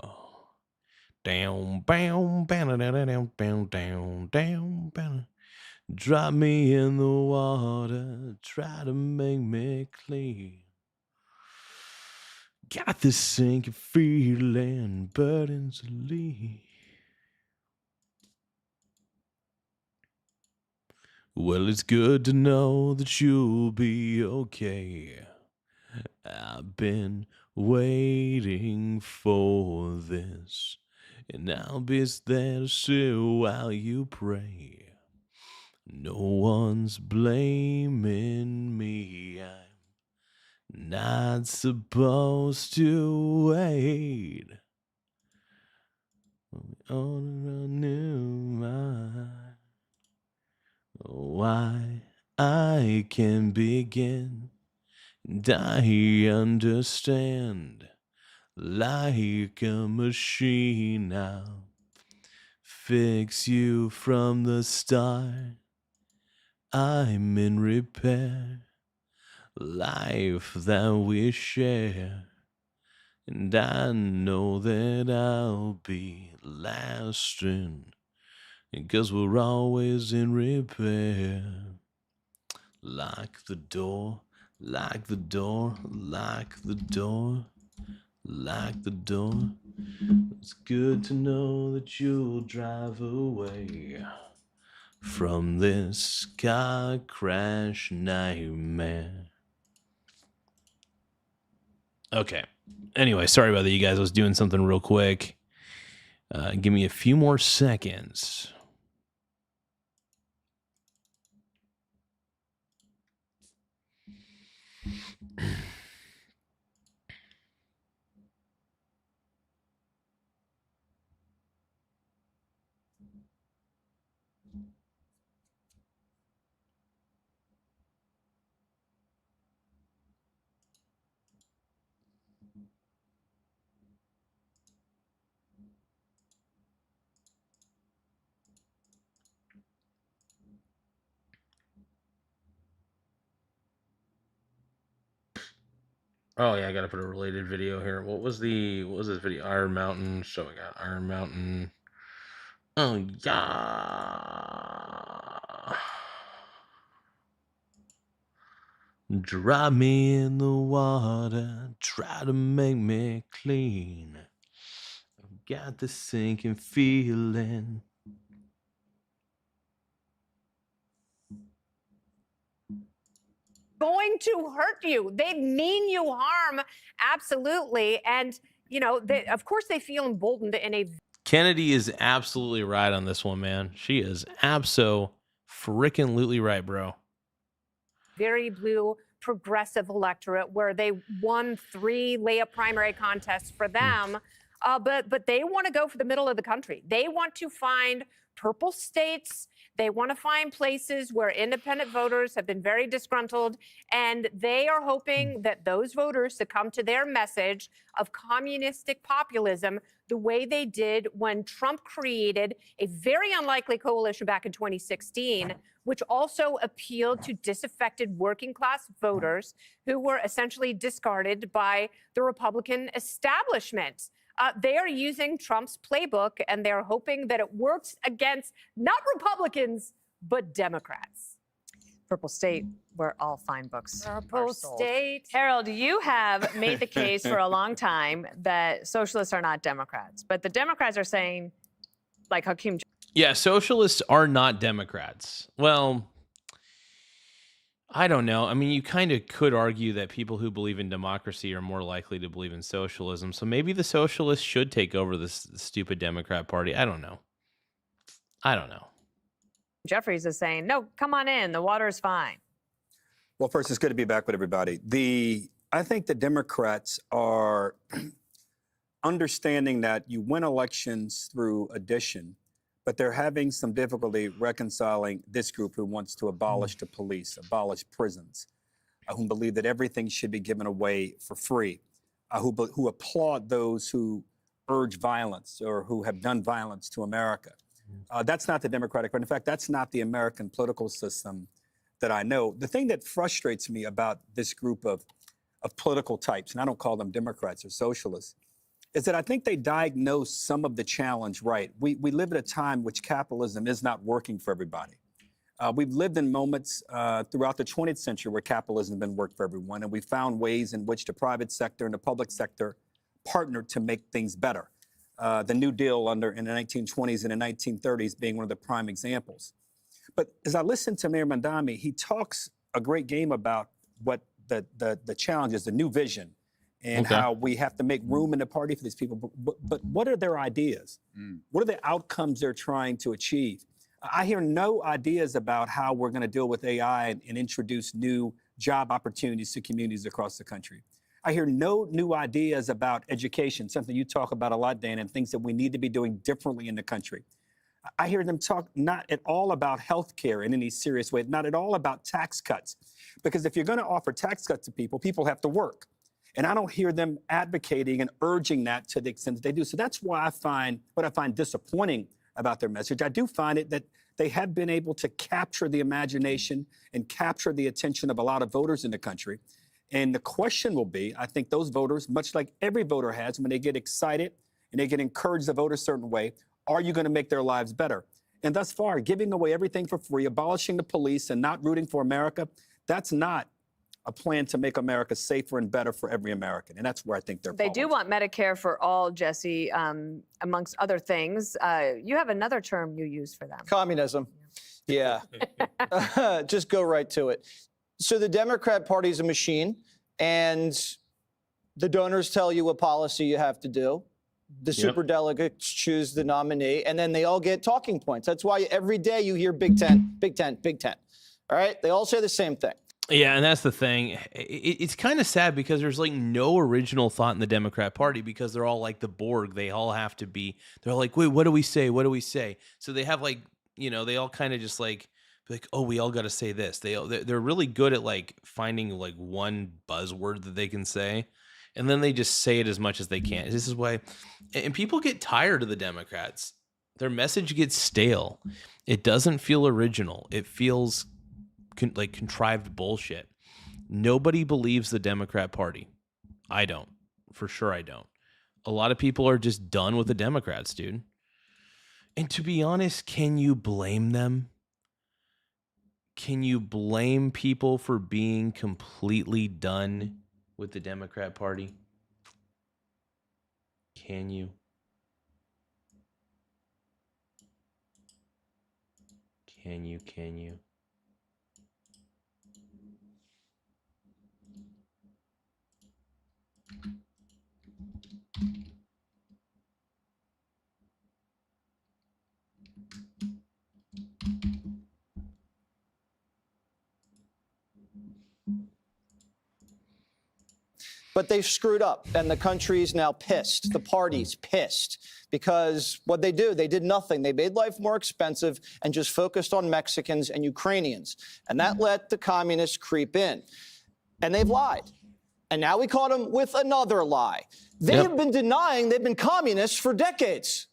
Down, down, down, down, down, down, down, down. Drop me in the water, try to make me clean. Got this sinking feeling, burdens a leak. Well, it's good to know that you'll be okay. I've been waiting for this, and I'll be there still while you pray. No one's blaming me. I'm not supposed to wait. On a new mind. Why I can begin, and I understand. Like a machine, I'll fix you from the start. I'm in repair. Life that we share, and I know that I'll be lasting, 'cause we're always in repair. Lock the door, lock the door, lock the door, lock the door. It's good to know that you'll drive away from this car crash nightmare. Okay. Anyway, sorry about that, you guys. I was doing something real quick. Give me a few more seconds. Oh yeah, I gotta put a related video here. What was this video? Iron Mountain. So we got Iron Mountain. Oh yeah. Drop me in the water, try to make me clean. I've got this sinking feeling. Going to hurt you. They mean you harm, absolutely. And, you know, of course they feel emboldened in a Kennedy is absolutely right on this one, man. She is abso-freaking-lutely right, bro. very blue progressive electorate where they won 3 layup primary contests for them. But they want to go for the middle of the country. They want to find purple states. They want to find places where independent voters have been very disgruntled, and they are hoping that those voters succumb to their message of communistic populism the way they did when Trump created a very unlikely coalition back in 2016, which also appealed to disaffected working class voters who were essentially discarded by the Republican establishment. They are using Trump's playbook, and they're hoping that it works against not Republicans, but Democrats. Purple State, where all fine books Purple are sold. State. Harold, you have made the case for a long time that socialists are not Democrats, but the Democrats are saying, like Hakeem. Yeah, socialists are not Democrats. Well, I don't know. I mean, you kind of could argue that people who believe in democracy are more likely to believe in socialism. So maybe the socialists should take over this stupid Democrat Party. I don't know. Jeffries is saying, no, come on in. The water is fine. Well, first, it's good to be back with everybody. I think the Democrats are understanding that you win elections through addition, but they're having some difficulty reconciling this group who wants to abolish the police, abolish prisons, who believe that everything should be given away for free, who applaud those who urge violence or who have done violence to America. That's not the Democratic Party. In fact, that's not the American political system that I know. The thing that frustrates me about this group of political types, and I don't call them Democrats or socialists, is that I think they diagnose some of the challenge right. We live at a time in which capitalism is not working for everybody. We've lived in moments throughout the 20th century where capitalism didn't work for everyone, and we found ways in which the private sector and the public sector partnered to make things better. The New Deal in the 1920s and the 1930s being one of the prime examples. But as I listen to Mayor Mandami, he talks a great game about what the challenge is, the new vision, and Okay. how we have to make room in the party for these people. But what are their ideas? What are the outcomes they're trying to achieve? I hear no ideas about how we're going to deal with AI and introduce new job opportunities to communities across the country. I hear no new ideas about education, something you talk about a lot, Dan, and things that we need to be doing differently in the country. I hear them talk not at all about healthcare in any serious way, not at all about tax cuts. Because if you're going to offer tax cuts to people, people have to work. And I don't hear them advocating and urging that to the extent that they do. So that's why I find disappointing about their message. I do find it that they have been able to capture the imagination and capture the attention of a lot of voters in the country. And the question will be, I think those voters, much like every voter has, when they get excited and they get encouraged to vote a certain way, are you going to make their lives better? And thus far, giving away everything for free, abolishing the police, and not rooting for America, that's not a plan to make America safer and better for every American. And that's where I think they're They do want Medicare for all, Jesse, amongst other things. You have another term you use for them. Communism. Yeah. Just go right to it. So the Democrat Party is a machine, and the donors tell you what policy you have to do. The superdelegates choose the nominee, and then they all get talking points. That's why every day you hear Big Ten, Big Ten, Big Ten. All right? They all say the same thing. Yeah, and that's the thing. It's kind of sad because there's like no original thought in the Democrat Party because they're all like the Borg. They all have to be, they're like, wait, what do we say? What do we say? So they have like, you know, they all kind of just like, oh, we all got to say this. They're really good at like finding like one buzzword that they can say. And then they just say it as much as they can. This is why, and people get tired of the Democrats. Their message gets stale. It doesn't feel original. It feels like contrived bullshit. Nobody believes the Democrat Party. I don't. For sure I don't. A lot of people are just done with the Democrats, dude. And to be honest, can you blame them? Can you blame people for being completely done with the Democrat Party? Can you? Can you? But they've screwed up, and the country's now pissed. The party's pissed because what they do, they did nothing. They made life more expensive and just focused on Mexicans and Ukrainians. And that let the communists creep in. And they've lied. And now we caught them with another lie. They have been denying they've been communists for decades.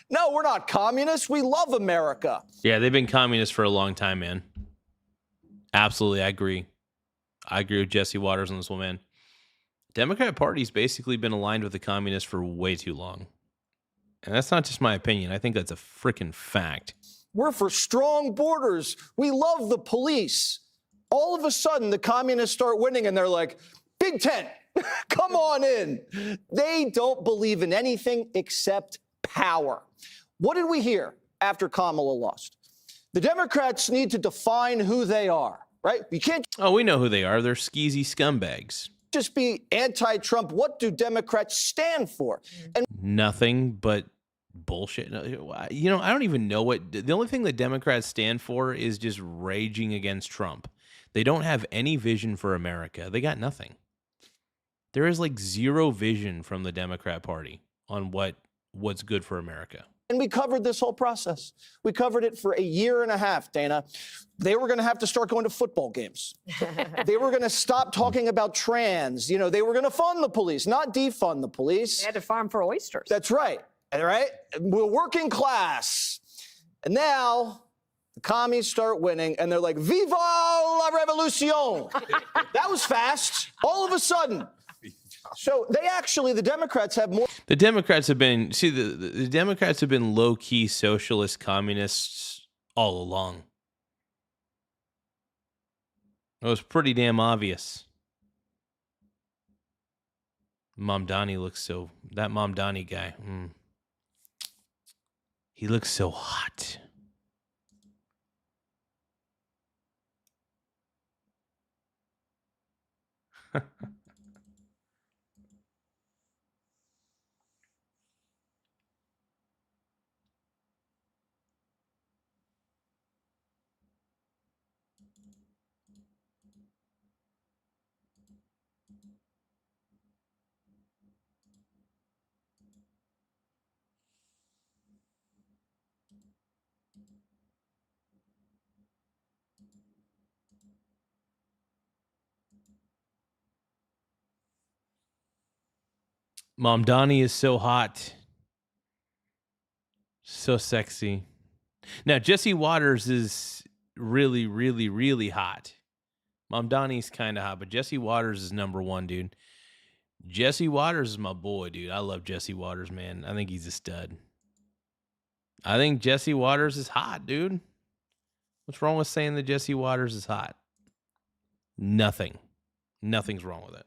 No, we're not communists. We love America. Yeah, they've been communists for a long time, man. Absolutely, I agree. I agree with Jesse Waters on this one, man. Democrat Party's basically been aligned with the communists for way too long. And that's not just my opinion. I think that's a freaking fact. We're for strong borders. We love the police. All of a sudden, the communists start winning, and they're like, Big Ten, come on in. They don't believe in anything except power. What did we hear after Kamala lost? The Democrats need to define who they are, right? You can't. Oh, we know who they are. They're skeezy scumbags. Just be anti-Trump. What do Democrats stand for? And Nothing but bullshit. You know, I don't even know what the only thing that Democrats stand for is just raging against Trump. They don't have any vision for America. They got nothing. There is like zero vision from the Democrat Party on what's good for America. And we covered this whole process. We covered it for a year and a half, Dana. They were going to have to start going to football games. They were going to stop talking about trans. You know, they were going to fund the police, not defund the police. They had to farm for oysters. That's right. All right. We're working class. And now the commies start winning, and they're like, Viva la revolution. That was fast. All of a sudden. So the Democrats have more. The Democrats have been, the Democrats have been low-key socialist communists all along. It was pretty damn obvious. Mamdani looks so, that Mamdani guy, he looks so hot. Mom Donnie is so hot. So sexy. Now, Jesse Waters is really, really, really hot. Mom Donnie's kind of hot, but Jesse Waters is number one, dude. Jesse Waters is my boy, dude. I love Jesse Waters, man. I think he's a stud. I think Jesse Waters is hot, dude. What's wrong with saying that Jesse Waters is hot? Nothing. Nothing's wrong with it.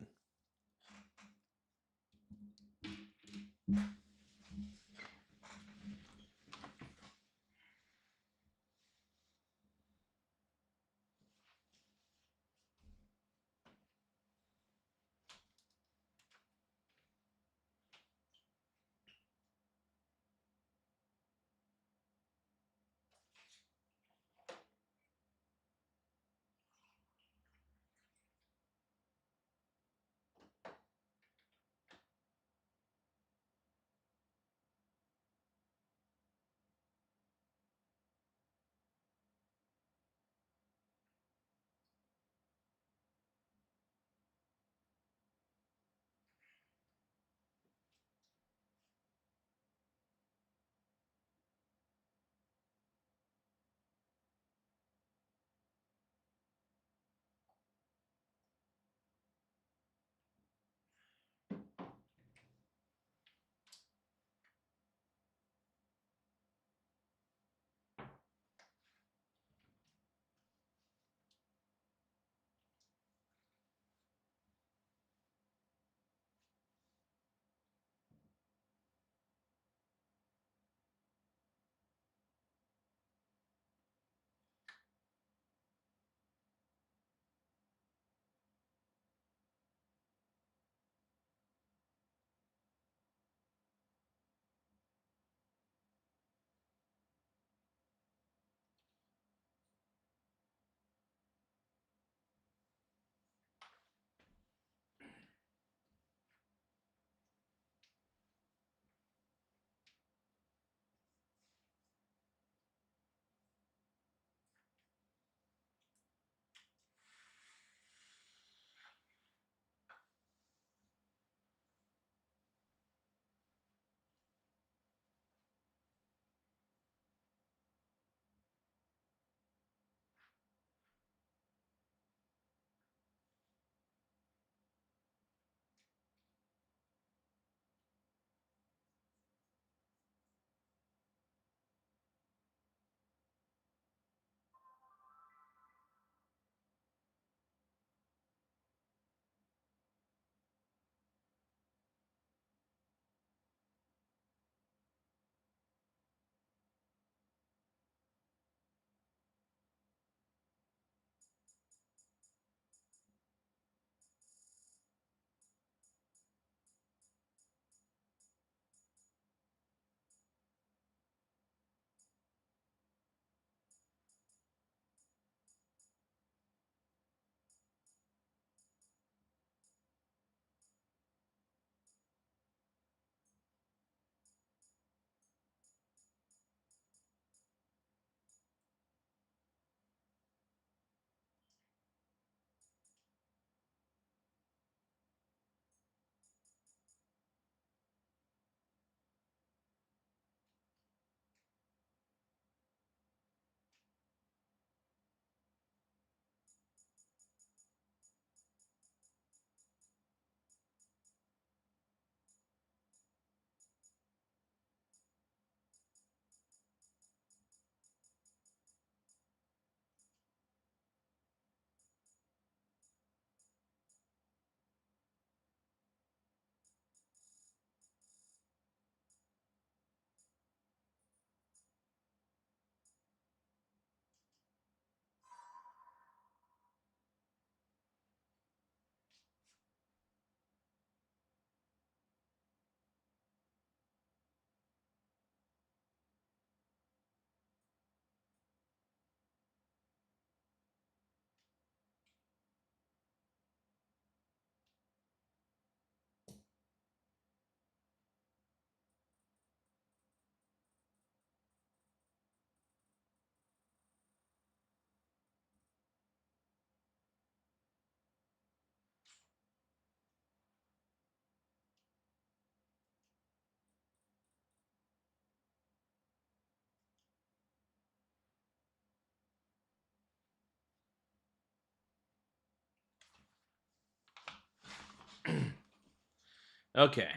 Okay.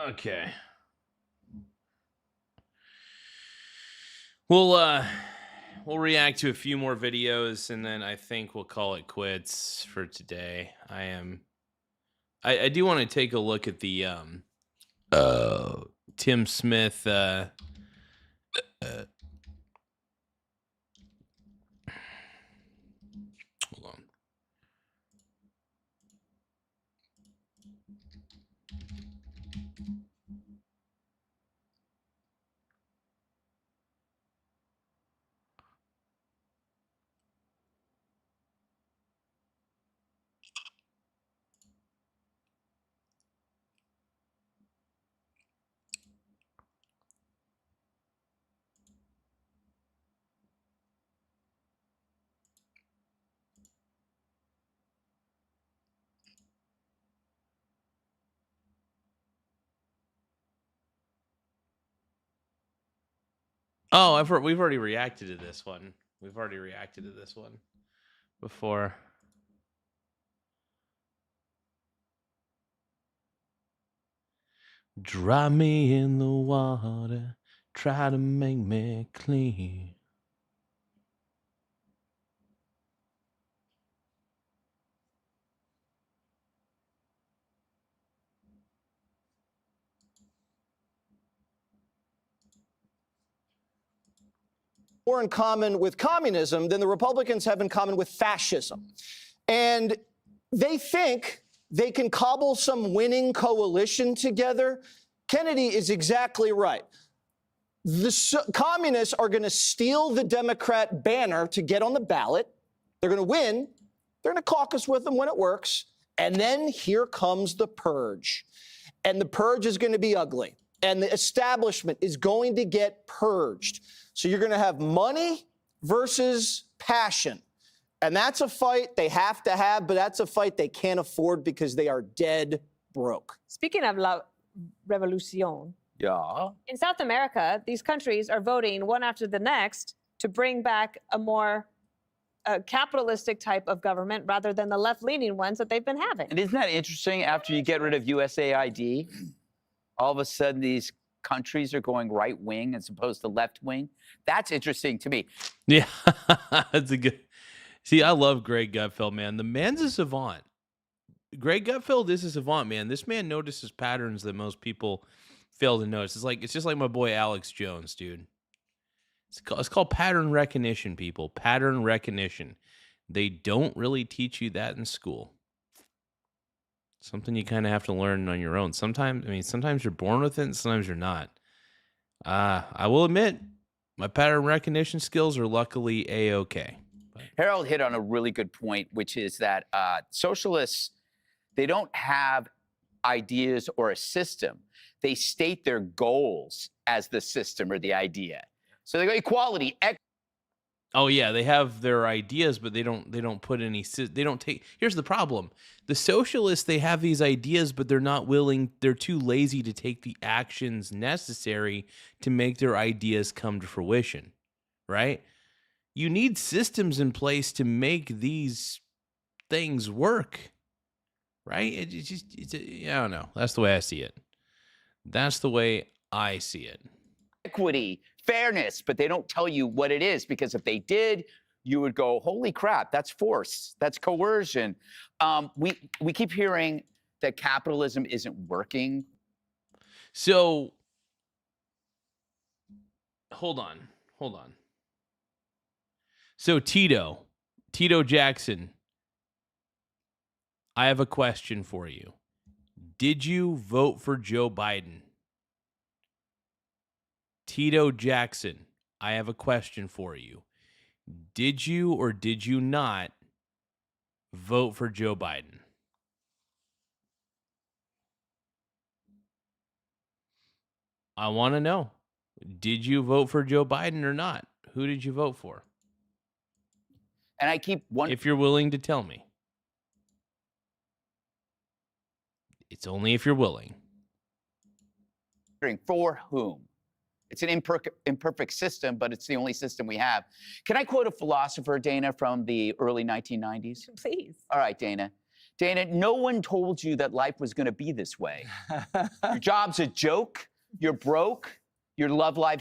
Okay. We'll react to a few more videos, and then I think we'll call it quits for today. I do want to take a look at the Tim Smith hold on. Oh, we've already reacted to this one. We've already reacted to this one before. Drop me in the water, try to make me clean. More in common with communism than the Republicans have in common with fascism. And they think they can cobble some winning coalition together. Kennedy is exactly right. The communists are going to steal the Democrat banner to get on the ballot. They're going to win. They're going to caucus with them when it works. And then here comes the purge. And the purge is going to be ugly. And the establishment is going to get purged. So you're going to have money versus passion. And that's a fight they have to have, but that's a fight they can't afford because they are dead broke. Speaking of la revolution, Yeah. in South America, these countries are voting one after the next to bring back a more capitalistic type of government rather than the left-leaning ones that they've been having. And isn't that interesting? After you get rid of USAID, all of a sudden these countries are going right wing as opposed to left wing. That's interesting to me. Yeah, that's a good. See, I love Greg Gutfeld, man. The man's a savant. Greg Gutfeld is a savant, man. This man notices patterns that most people fail to notice. It's just like my boy Alex Jones, dude. It's called pattern recognition, people. Pattern recognition. They don't really teach you that in school. Something you kind of have to learn on your own. Sometimes you're born with it, and sometimes you're not. I will admit, my pattern recognition skills are luckily A-okay. Harold hit on a really good point, which is that socialists, they don't have ideas or a system. They state their goals as the system or the idea. So they go equality, Oh yeah, they have their ideas, but they don't put any. They don't take. Here's the problem: the socialists, they have these ideas, but they're not willing. They're too lazy to take the actions necessary to make their ideas come to fruition. Right? You need systems in place to make these things work. Right? I don't know. That's the way I see it. That's the way I see it. equity, fairness, but they don't tell you what it is, because if they did, you would go, holy crap, that's force, that's coercion. We keep hearing that capitalism isn't working. So, hold on. So Tito Jackson, I have a question for you. Did you vote for Joe Biden? Tito Jackson, I have a question for you. Did you or did you not vote for Joe Biden? I want to know. Did you vote for Joe Biden or not? Who did you vote for? And I keep wondering, if you're willing to tell me. It's only if you're willing. For whom? It's an imperfect system, but it's the only system we have. Can I quote a philosopher, Dana, from the early 1990s? Please. All right, Dana. Dana, no one told you that life was going to be this way. Your job's a joke. You're broke. Your love life.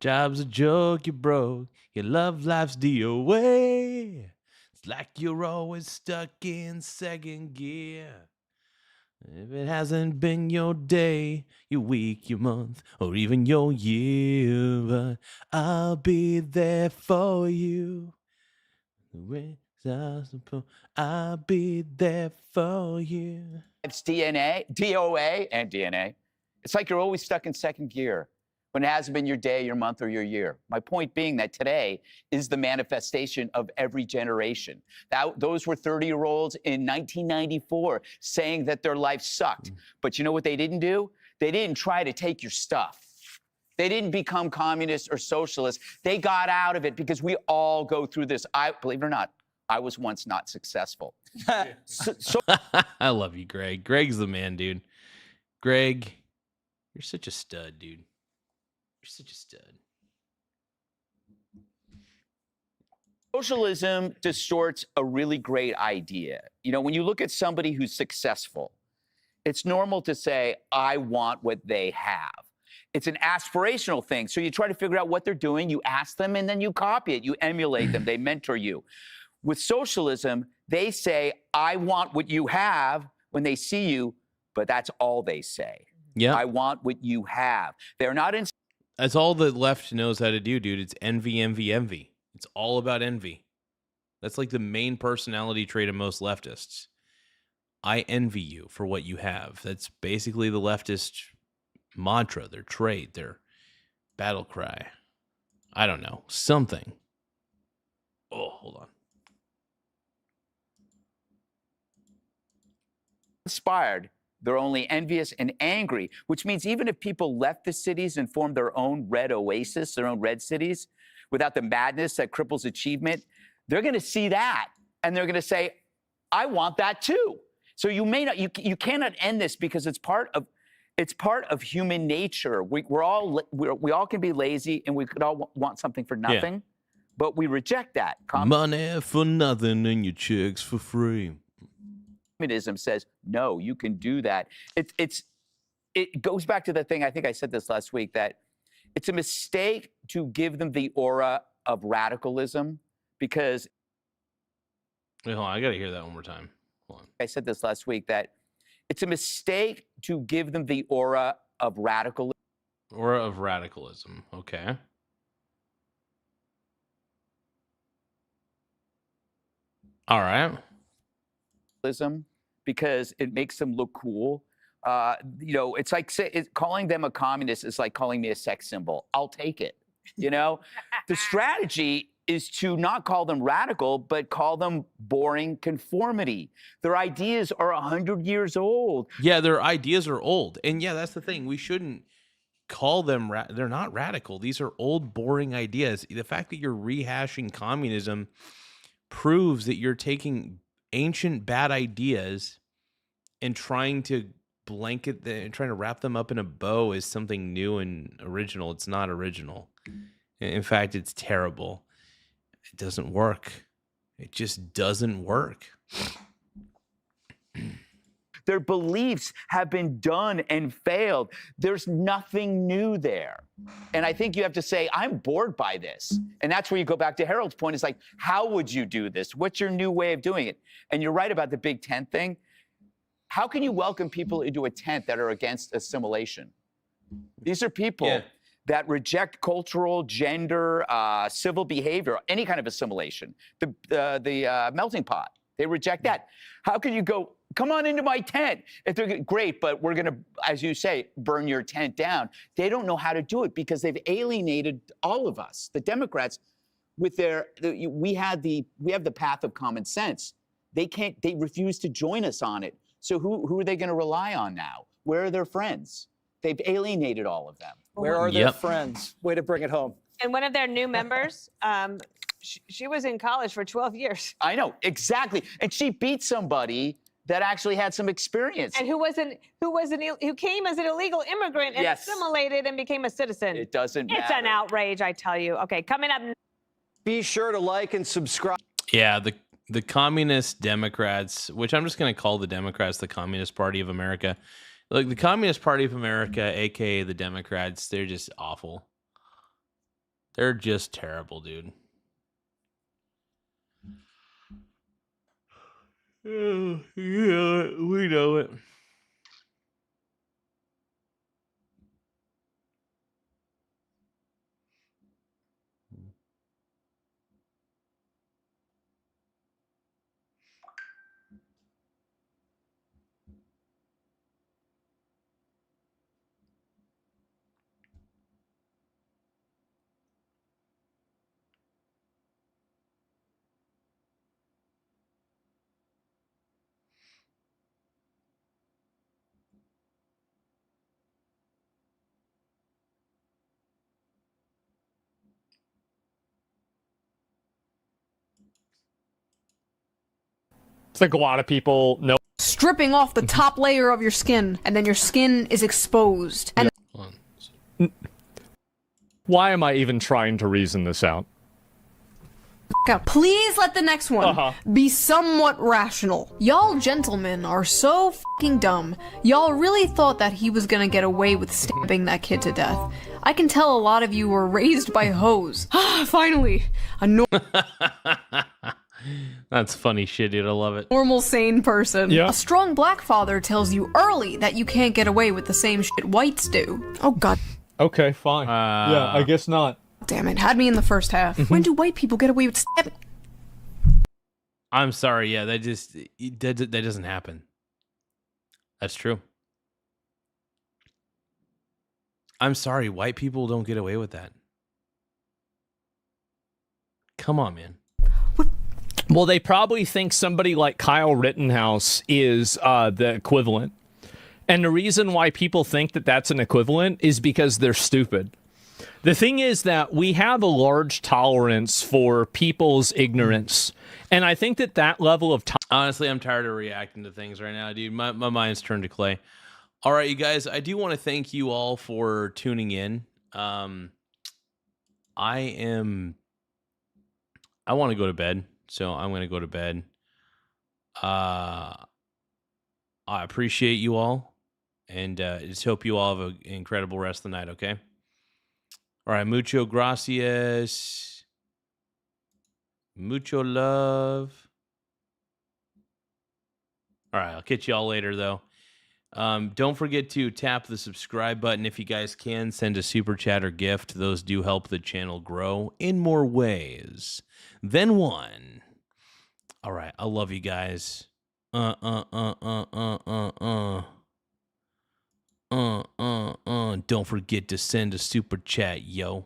Job's a joke, you're broke. Your love life's DOA. It's like you're always stuck in second gear. If it hasn't been your day, your week, your month, or even your year, but I'll be there for you. I'll be there for you. It's DNA, DOA, and DNA. It's like you're always stuck in second gear when it hasn't been your day, your month, or your year. My point being that today is the manifestation of every generation. Those were 30-year-olds in 1994 saying that their life sucked. But you know what they didn't do? They didn't try to take your stuff. They didn't become communists or socialists. They got out of it because we all go through this. Believe it or not, I was once not successful. I love you, Greg. Greg's the man, dude. Greg, you're such a stud, dude. You're such a stud. Socialism distorts a really great idea. You know, when you look at somebody who's successful, it's normal to say, I want what they have. It's an aspirational thing. So you try to figure out what they're doing, you ask them, and then you copy it. You emulate them. They mentor you. With socialism, they say, I want what you have when they see you, but that's all they say. Yeah. I want what you have. They're not in. That's all the left knows how to do, dude. It's envy, envy, envy. It's all about envy. That's like the main personality trait of most leftists. I envy you for what you have. That's basically the leftist mantra, their trait, their battle cry. I don't know. Something. Oh, hold on. Inspired. They're only envious and angry, which means even if people left the cities and formed their own red oasis, their own red cities, without the madness that cripples achievement, they're going to see that and they're going to say, I want that too. So you may not, you cannot end this because it's part of human nature. We all can be lazy and we could all want something for nothing, but we reject that. Money for nothing and your chicks for free. Communism says, no, you can do that. It goes back to the thing, I think I said this last week, that it's a mistake to give them the aura of radicalism because. Wait, hold on, I got to hear that one more time. Hold on. I said this last week, that it's a mistake to give them the aura of radicalism. Aura of radicalism, okay. All right. Because it makes them look cool. You know, it's like calling them a communist is like calling me a sex symbol. I'll take it. You know, the strategy is to not call them radical, but call them boring conformity. Their ideas are 100 years old. Yeah, their ideas are old. And yeah, that's the thing. We shouldn't call them, they're not radical. These are old, boring ideas. The fact that you're rehashing communism proves that you're taking ancient bad ideas and trying to blanket and trying to wrap them up in a bow as something new and original. It's not original. In fact, it's terrible. It doesn't work. It just doesn't work. Their beliefs have been done and failed. There's nothing new there. And I think you have to say, I'm bored by this. And that's where you go back to Harold's point. It's like, how would you do this? What's your new way of doing it? And you're right about the big tent thing. How can you welcome people into a tent that are against assimilation? These are people that reject cultural, gender, civil behavior, any kind of assimilation. The melting pot, they reject that. How can you go, come on into my tent? If they're great, but we're going to, as you say, burn your tent down. They don't know how to do it because they've alienated all of us, the Democrats, with we have the path of common sense. They refuse to join us on it. So who are they going to rely on now? Where are their friends? They've alienated all of them. Where are their friends? Way to bring it home. And one of their new members, she was in college for 12 years. I know, exactly. And she beat somebody that actually had some experience. And who came as an illegal immigrant and assimilated and became a citizen. It doesn't matter. It's an outrage, I tell you. Okay, coming up. Be sure to like and subscribe. Yeah, The Communist Democrats, which I'm just going to call the Democrats the Communist Party of America. Like the Communist Party of America, aka the Democrats, they're just awful. They're just terrible, dude. Yeah, we know it. It's like a lot of people know. Stripping off the top layer of your skin, and then your skin is exposed. And Why am I even trying to reason this out? please let the next one be somewhat rational. Y'all gentlemen are so fucking dumb. Y'all really thought that he was gonna get away with stabbing that kid to death. I can tell a lot of you were raised by hoes. Finally, a That's funny shit, dude. I love it. normal, sane person. Yeah. A strong black father tells you early that you can't get away with the same shit whites do. Oh god. Okay, fine. Yeah, I guess not. Damn it, had me in the first half. When do white people get away with stabbing? I'm sorry. Yeah, that doesn't happen. That's true. I'm sorry. White people don't get away with that. Come on, man. Well, they probably think somebody like Kyle Rittenhouse is the equivalent. And the reason why people think that that's an equivalent is because they're stupid. The thing is that we have a large tolerance for people's ignorance. And I think that that level of Honestly, I'm tired of reacting to things right now, dude. My mind's turned to clay. All right, you guys, I do want to thank you all for tuning in. I want to go to bed, so I'm going to go to bed. I appreciate you all, and just hope you all have an incredible rest of the night, okay? All right, mucho gracias. Mucho love. All right, I'll catch you all later, though. Don't forget to tap the subscribe button if you guys can. Send a super chat or gift. Those do help the channel grow in more ways than one. All right, I love you guys. Don't forget to send a super chat, yo.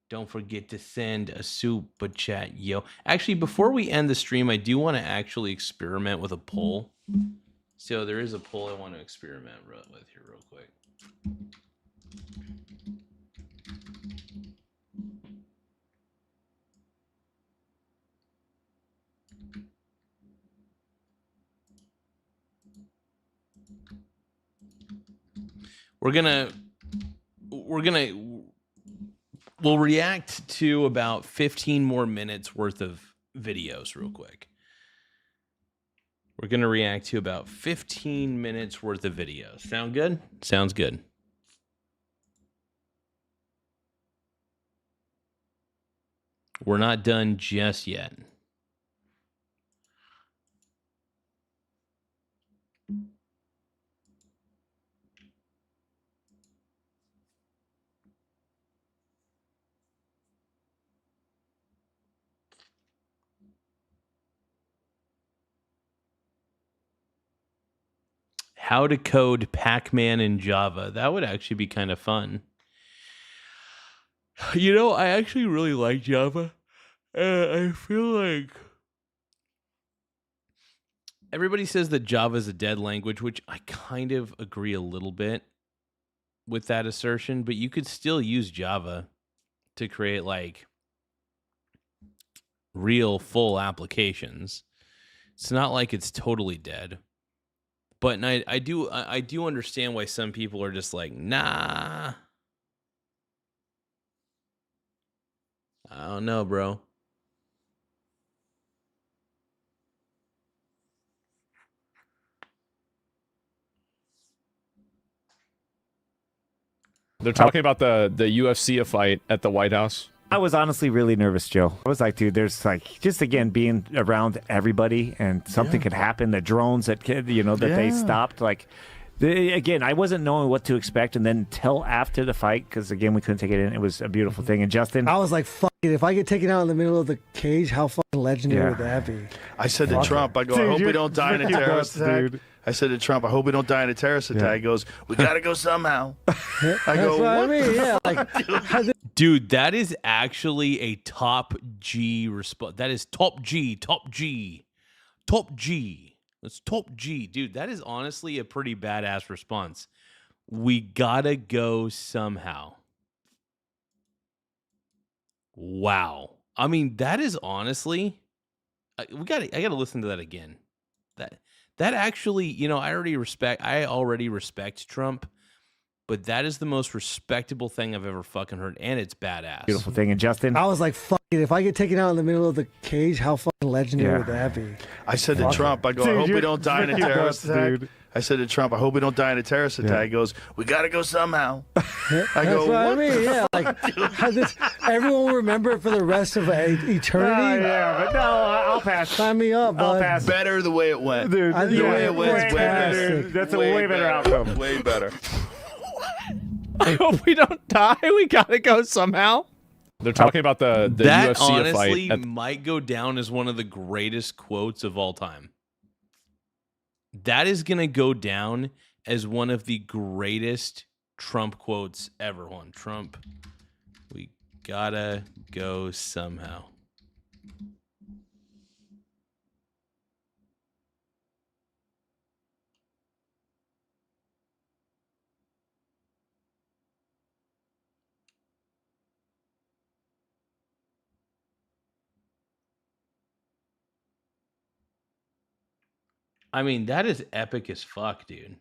Don't forget to send a super chat, yo. Actually, before we end the stream, I do want to actually experiment with a poll. So there is a poll I want to experiment with here real quick. We'll react to about 15 more minutes worth of videos real quick. We're going to react to about 15 minutes worth of videos. Sound good? Sounds good. We're not done just yet. How to code Pac-Man in Java. That would actually be kind of fun. You know, I actually really like Java. I feel like everybody says that Java is a dead language, which I kind of agree a little bit with that assertion, but you could still use Java to create like real full applications. It's not like it's totally dead. But I do understand why some people are just like, nah. I don't know, bro. They're talking about the UFC fight at the White House. I was honestly really nervous, Joe. I was like, dude, there's like, just again, being around everybody and something could happen. The drones that could, that they stopped. Like, again, I wasn't knowing what to expect. And then until after the fight, because again, we couldn't take it in. It was a beautiful thing. And Justin, I was like, fuck it. If I get taken out in the middle of the cage, how fucking legendary would that be? I said to Trump, I go, I hope we don't die in a terrorist attack. I said to Trump, I hope we don't die in a terrorist attack. He goes, we got to go somehow. I go, what I mean, yeah. Dude, that is actually a top G response. That is top G. That's top G. Dude, that is honestly a pretty badass response. We gotta go somehow. Wow. I mean, that is honestly, I gotta listen to that again. That actually, I already respect Trump, but that is the most respectable thing I've ever fucking heard, and it's badass. Beautiful thing. And Justin, I was like, fuck it. If I get taken out in the middle of the cage, how fucking legendary would that be? I said to Trump, I go, I hope we don't die in a terrorist attack. I said to Trump, I hope we don't die in a terrorist attack. He goes, we got to go somehow. I go, what I what? mean, yeah. Like, everyone will remember it for the rest of eternity. Yeah, but no, I'll pass. Sign me up, bud. I'll pass. Better the way it went. Dude, the way it went is way better. That's a way better outcome. Way better. I hope we don't die. We gotta go somehow. They're talking about the that UFC honestly fight. might go down as one of the greatest quotes of all time. That is going to go down as one of the greatest Trump quotes ever. Trump, we gotta go somehow. I mean, that is epic as fuck, dude.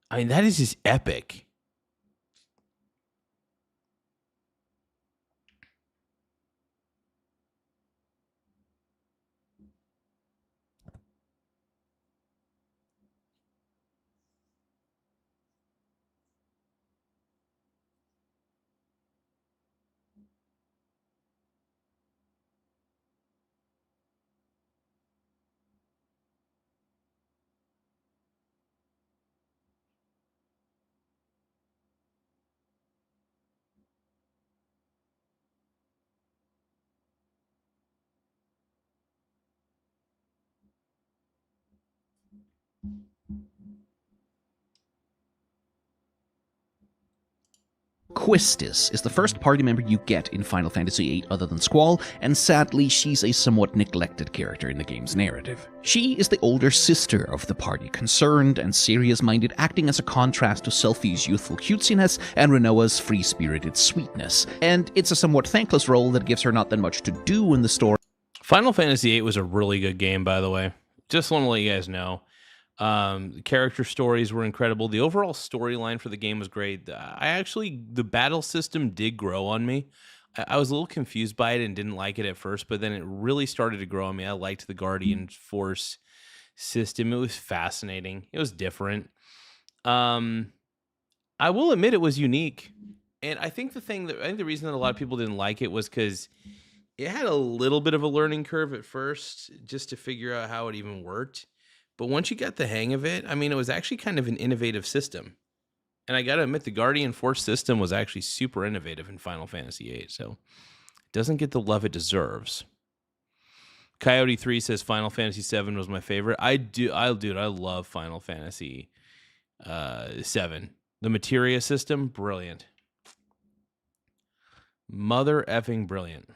I mean, that is just epic. Quistis is the first party member you get in Final Fantasy VIII other than Squall, and sadly she's a somewhat neglected character in the game's narrative. She is the older sister of the party, concerned and serious-minded, acting as a contrast to Selphie's youthful cutesiness and Renoa's free-spirited sweetness, and it's a somewhat thankless role that gives her not that much to do in the story. Final Fantasy VIII was a really good game, by the way. Just want to let you guys know. The character stories were incredible. The overall storyline for the game was great. The battle system did grow on me. I was a little confused by it and didn't like it at first, but then it really started to grow on me. I liked the Guardian Force system. It was fascinating. It was different. I will admit it was unique. And I think the reason that a lot of people didn't like it was because it had a little bit of a learning curve at first just to figure out how it even worked. But once you got the hang of it, I mean, it was actually kind of an innovative system. And I got to admit, the Guardian Force system was actually super innovative in Final Fantasy VIII. So it doesn't get the love it deserves. Coyote 3 says Final Fantasy VII was my favorite. I love Final Fantasy VII. The materia system, brilliant. Mother effing brilliant.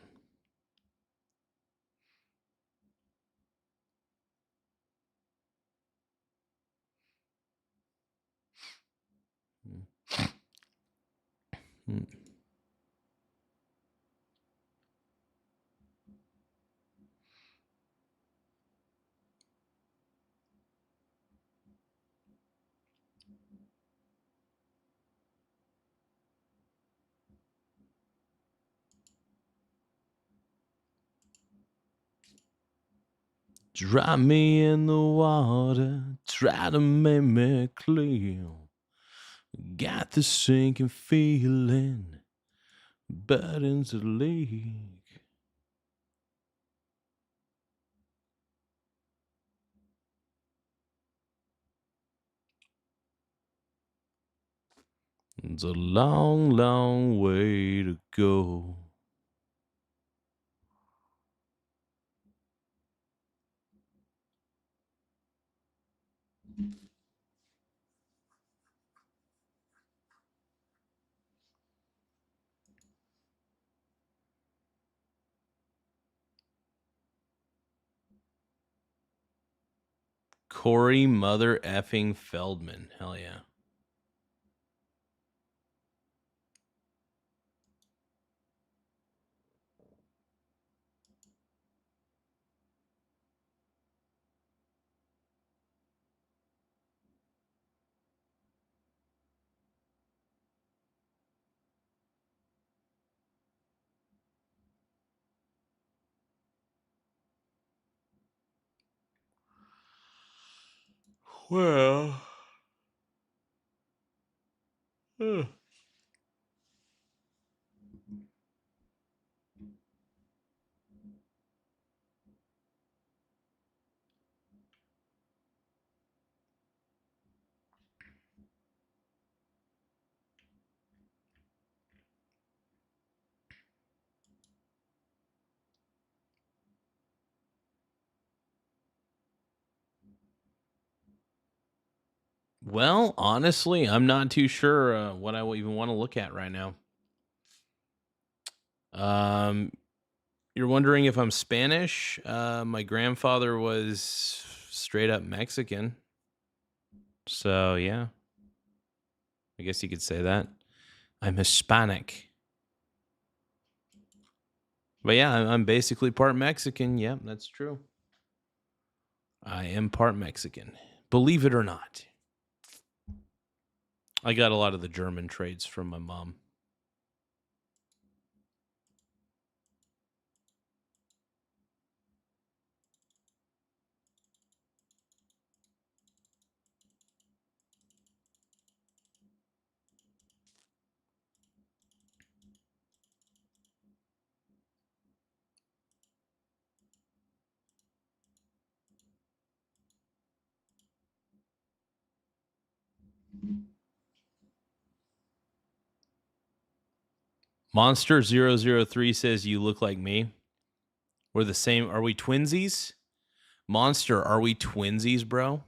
Drop me in the water, try to make me clear. Got the sinking feeling, burdens a leak. It's a long, long way to go. Corey Mother effing Feldman. Hell yeah. Well. Well, honestly, I'm not too sure what I even want to look at right now. You're wondering if I'm Spanish? My grandfather was straight up Mexican. So, yeah. I guess you could say that. I'm Hispanic. But yeah, I'm basically part Mexican. Yep, that's true. I am part Mexican. Believe it or not. I got a lot of the German traits from my mom. Monster003 says you look like me. We're the same. Are we twinsies? Monster, are we twinsies, bro?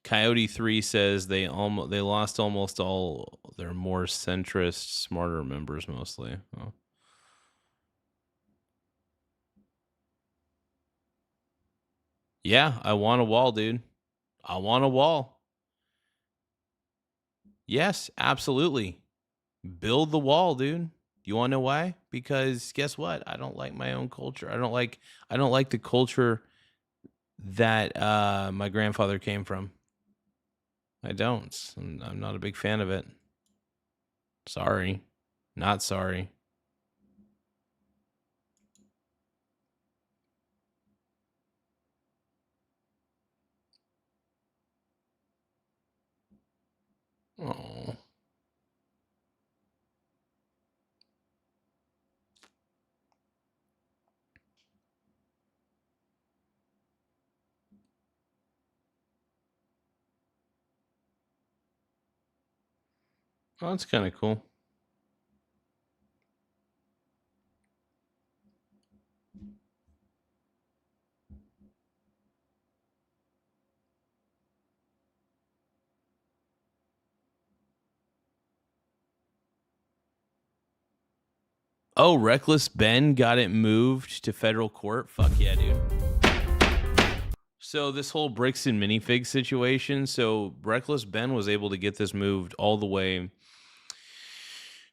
Coyote 3 says they lost almost all their more centrist, smarter members mostly. Oh. Yeah, I want a wall, dude. I want a wall. Yes, absolutely. Build the wall, dude. You want to know why? Because guess what? I don't like my own culture. I don't like the culture that my grandfather came from. I don't. I'm not a big fan of it. Sorry. Not sorry. Oh. Oh, that's kind of cool. Oh, Reckless Ben got it moved to federal court? Fuck yeah, dude. So this whole Brixton minifig situation, so Reckless Ben was able to get this moved all the way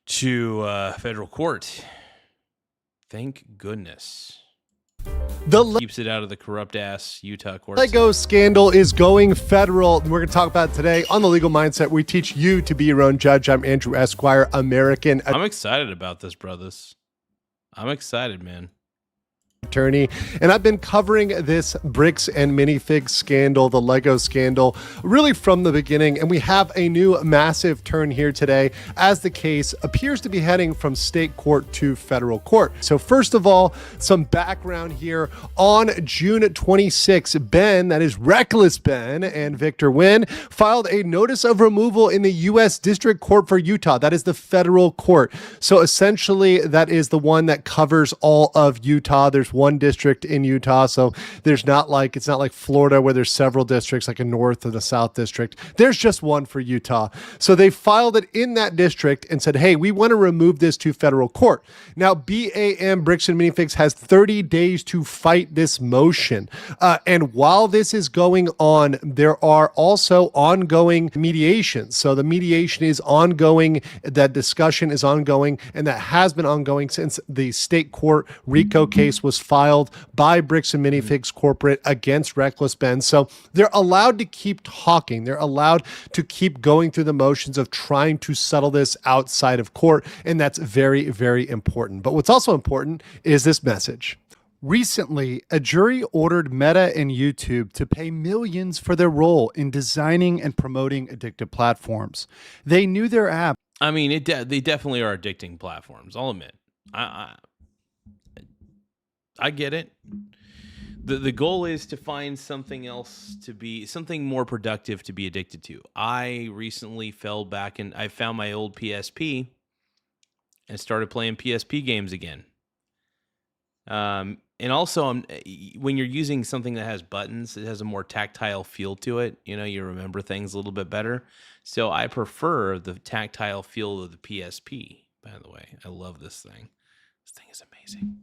to federal court. Thank goodness. Keeps it out of the corrupt-ass Utah courts. Lego scandal is going federal. We're going to talk about it today on The Legal Mindset. We teach you to be your own judge. I'm Andrew Esquire, American. I'm excited about this, brothers. I'm excited, man. attorney. And I've been covering this bricks and minifigs scandal, the Lego scandal, really from the beginning. And we have a new massive turn here today as the case appears to be heading from state court to federal court. So first of all, some background here. On June 26, Ben, that is Reckless Ben, and Victor Wynn filed a notice of removal in the U.S. District Court for Utah. That is the federal court. So essentially, that is the one that covers all of Utah. There's one district in Utah, so it's not like Florida where there's several districts, like a North and a South district. There's just one for Utah. So they filed it in that district and said, hey, we want to remove this to federal court. Now, BAM Bricks and Minifigs has 30 days to fight this motion. And while this is going on, there are also ongoing mediations. So the mediation is ongoing, that discussion is ongoing, and that has been ongoing since the state court RICO case was filed by Bricks and Minifigs Corporate against Reckless Ben. So they're allowed to keep talking. They're allowed to keep going through the motions of trying to settle this outside of court. And that's very, very important. But what's also important is this message. Recently, a jury ordered Meta and YouTube to pay millions for their role in designing and promoting addictive platforms. They knew their app. I mean, they definitely are addicting platforms. I'll admit. I get it. The goal is to find something else to be, something more productive to be addicted to. I recently fell back and I found my old PSP and started playing PSP games again. And also, when you're using something that has buttons, it has a more tactile feel to it. You know, you remember things a little bit better. So I prefer the tactile feel of the PSP, by the way. I love this thing. This thing is amazing.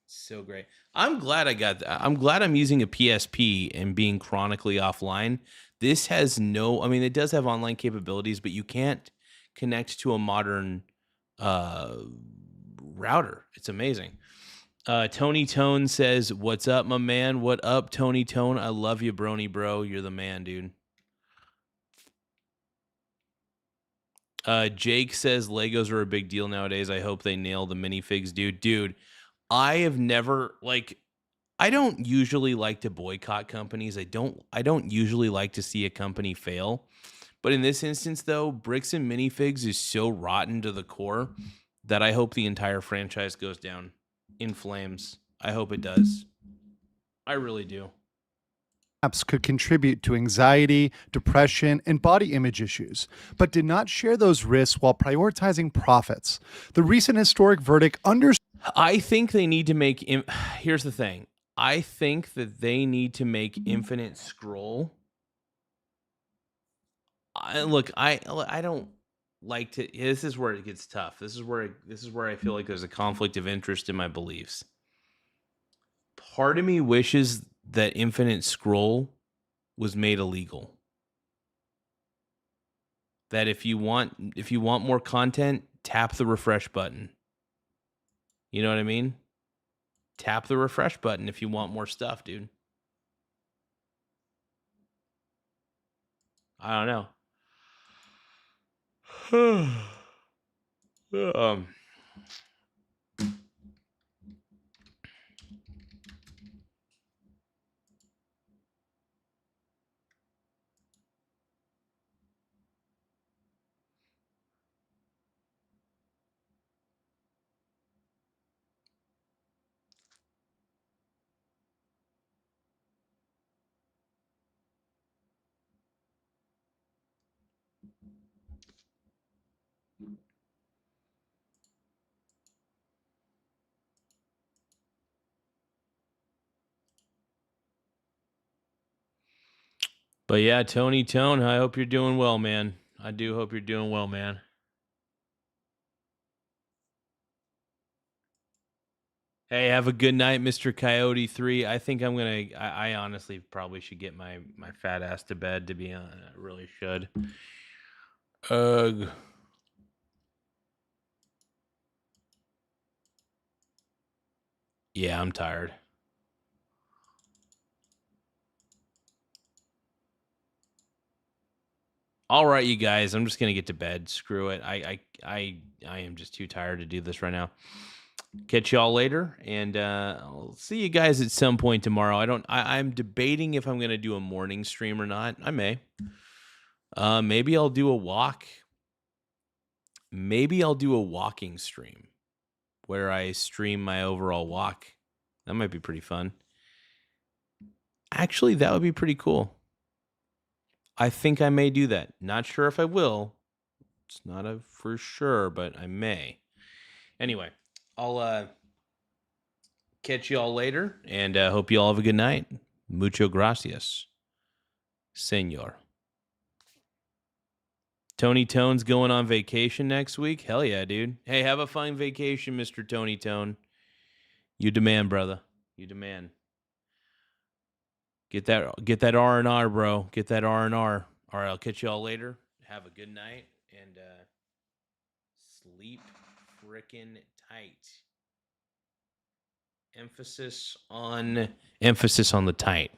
So great. I'm glad I'm glad I'm using a PSP and being chronically offline. This has it does have online capabilities, but you can't connect to a modern router. It's amazing. Tony Tone says, what's up, my man? What up, Tony Tone? I love you, brony bro. You're the man, dude. Jake says, Legos are a big deal nowadays. I hope they nail the minifigs, dude. Dude, I have never, I don't usually like to boycott companies. I don't usually like to see a company fail. But in this instance, though, Bricks and Minifigs is so rotten to the core that I hope the entire franchise goes down in flames. I hope it does. I really do. Apps could contribute to anxiety, depression, and body image issues, but did not share those risks while prioritizing profits. The recent historic verdict I think they need to make... Here's the thing. I think that they need to make Infinite Scroll... Look, I don't like to... This is where it gets tough. This is where I feel like there's a conflict of interest in my beliefs. Part of me wishes that Infinite Scroll was made illegal. That if you want more content, tap the refresh button. You know what I mean? Tap the refresh button if you want more stuff, dude. I don't know. But yeah, Tony Tone, I hope you're doing well, man. I do hope you're doing well, man. Hey, have a good night, Mr. Coyote 3. I think I'm gonna. I honestly probably should get my fat ass to bed. To be honest, I really should. Yeah, I'm tired. All right, you guys. I'm just gonna get to bed. Screw it. I am just too tired to do this right now. Catch y'all later, and I'll see you guys at some point tomorrow. I'm debating if I'm going to do a morning stream or not. I may. Maybe I'll do a walk. Maybe I'll do a walking stream where I stream my overall walk. That might be pretty fun. Actually, that would be pretty cool. I think I may do that. Not sure if I will. It's not a for sure, but I may. Anyway, I'll catch you all later, and hope you all have a good night. Mucho gracias, senor. Tony Tone's going on vacation next week? Hell yeah, dude. Hey, have a fun vacation, Mr. Tony Tone. You demand, brother. You demand. Get that R&R, bro. Get that R&R. All right, I'll catch you all later. Have a good night, and sleep frickin' tight. Emphasis on the tight.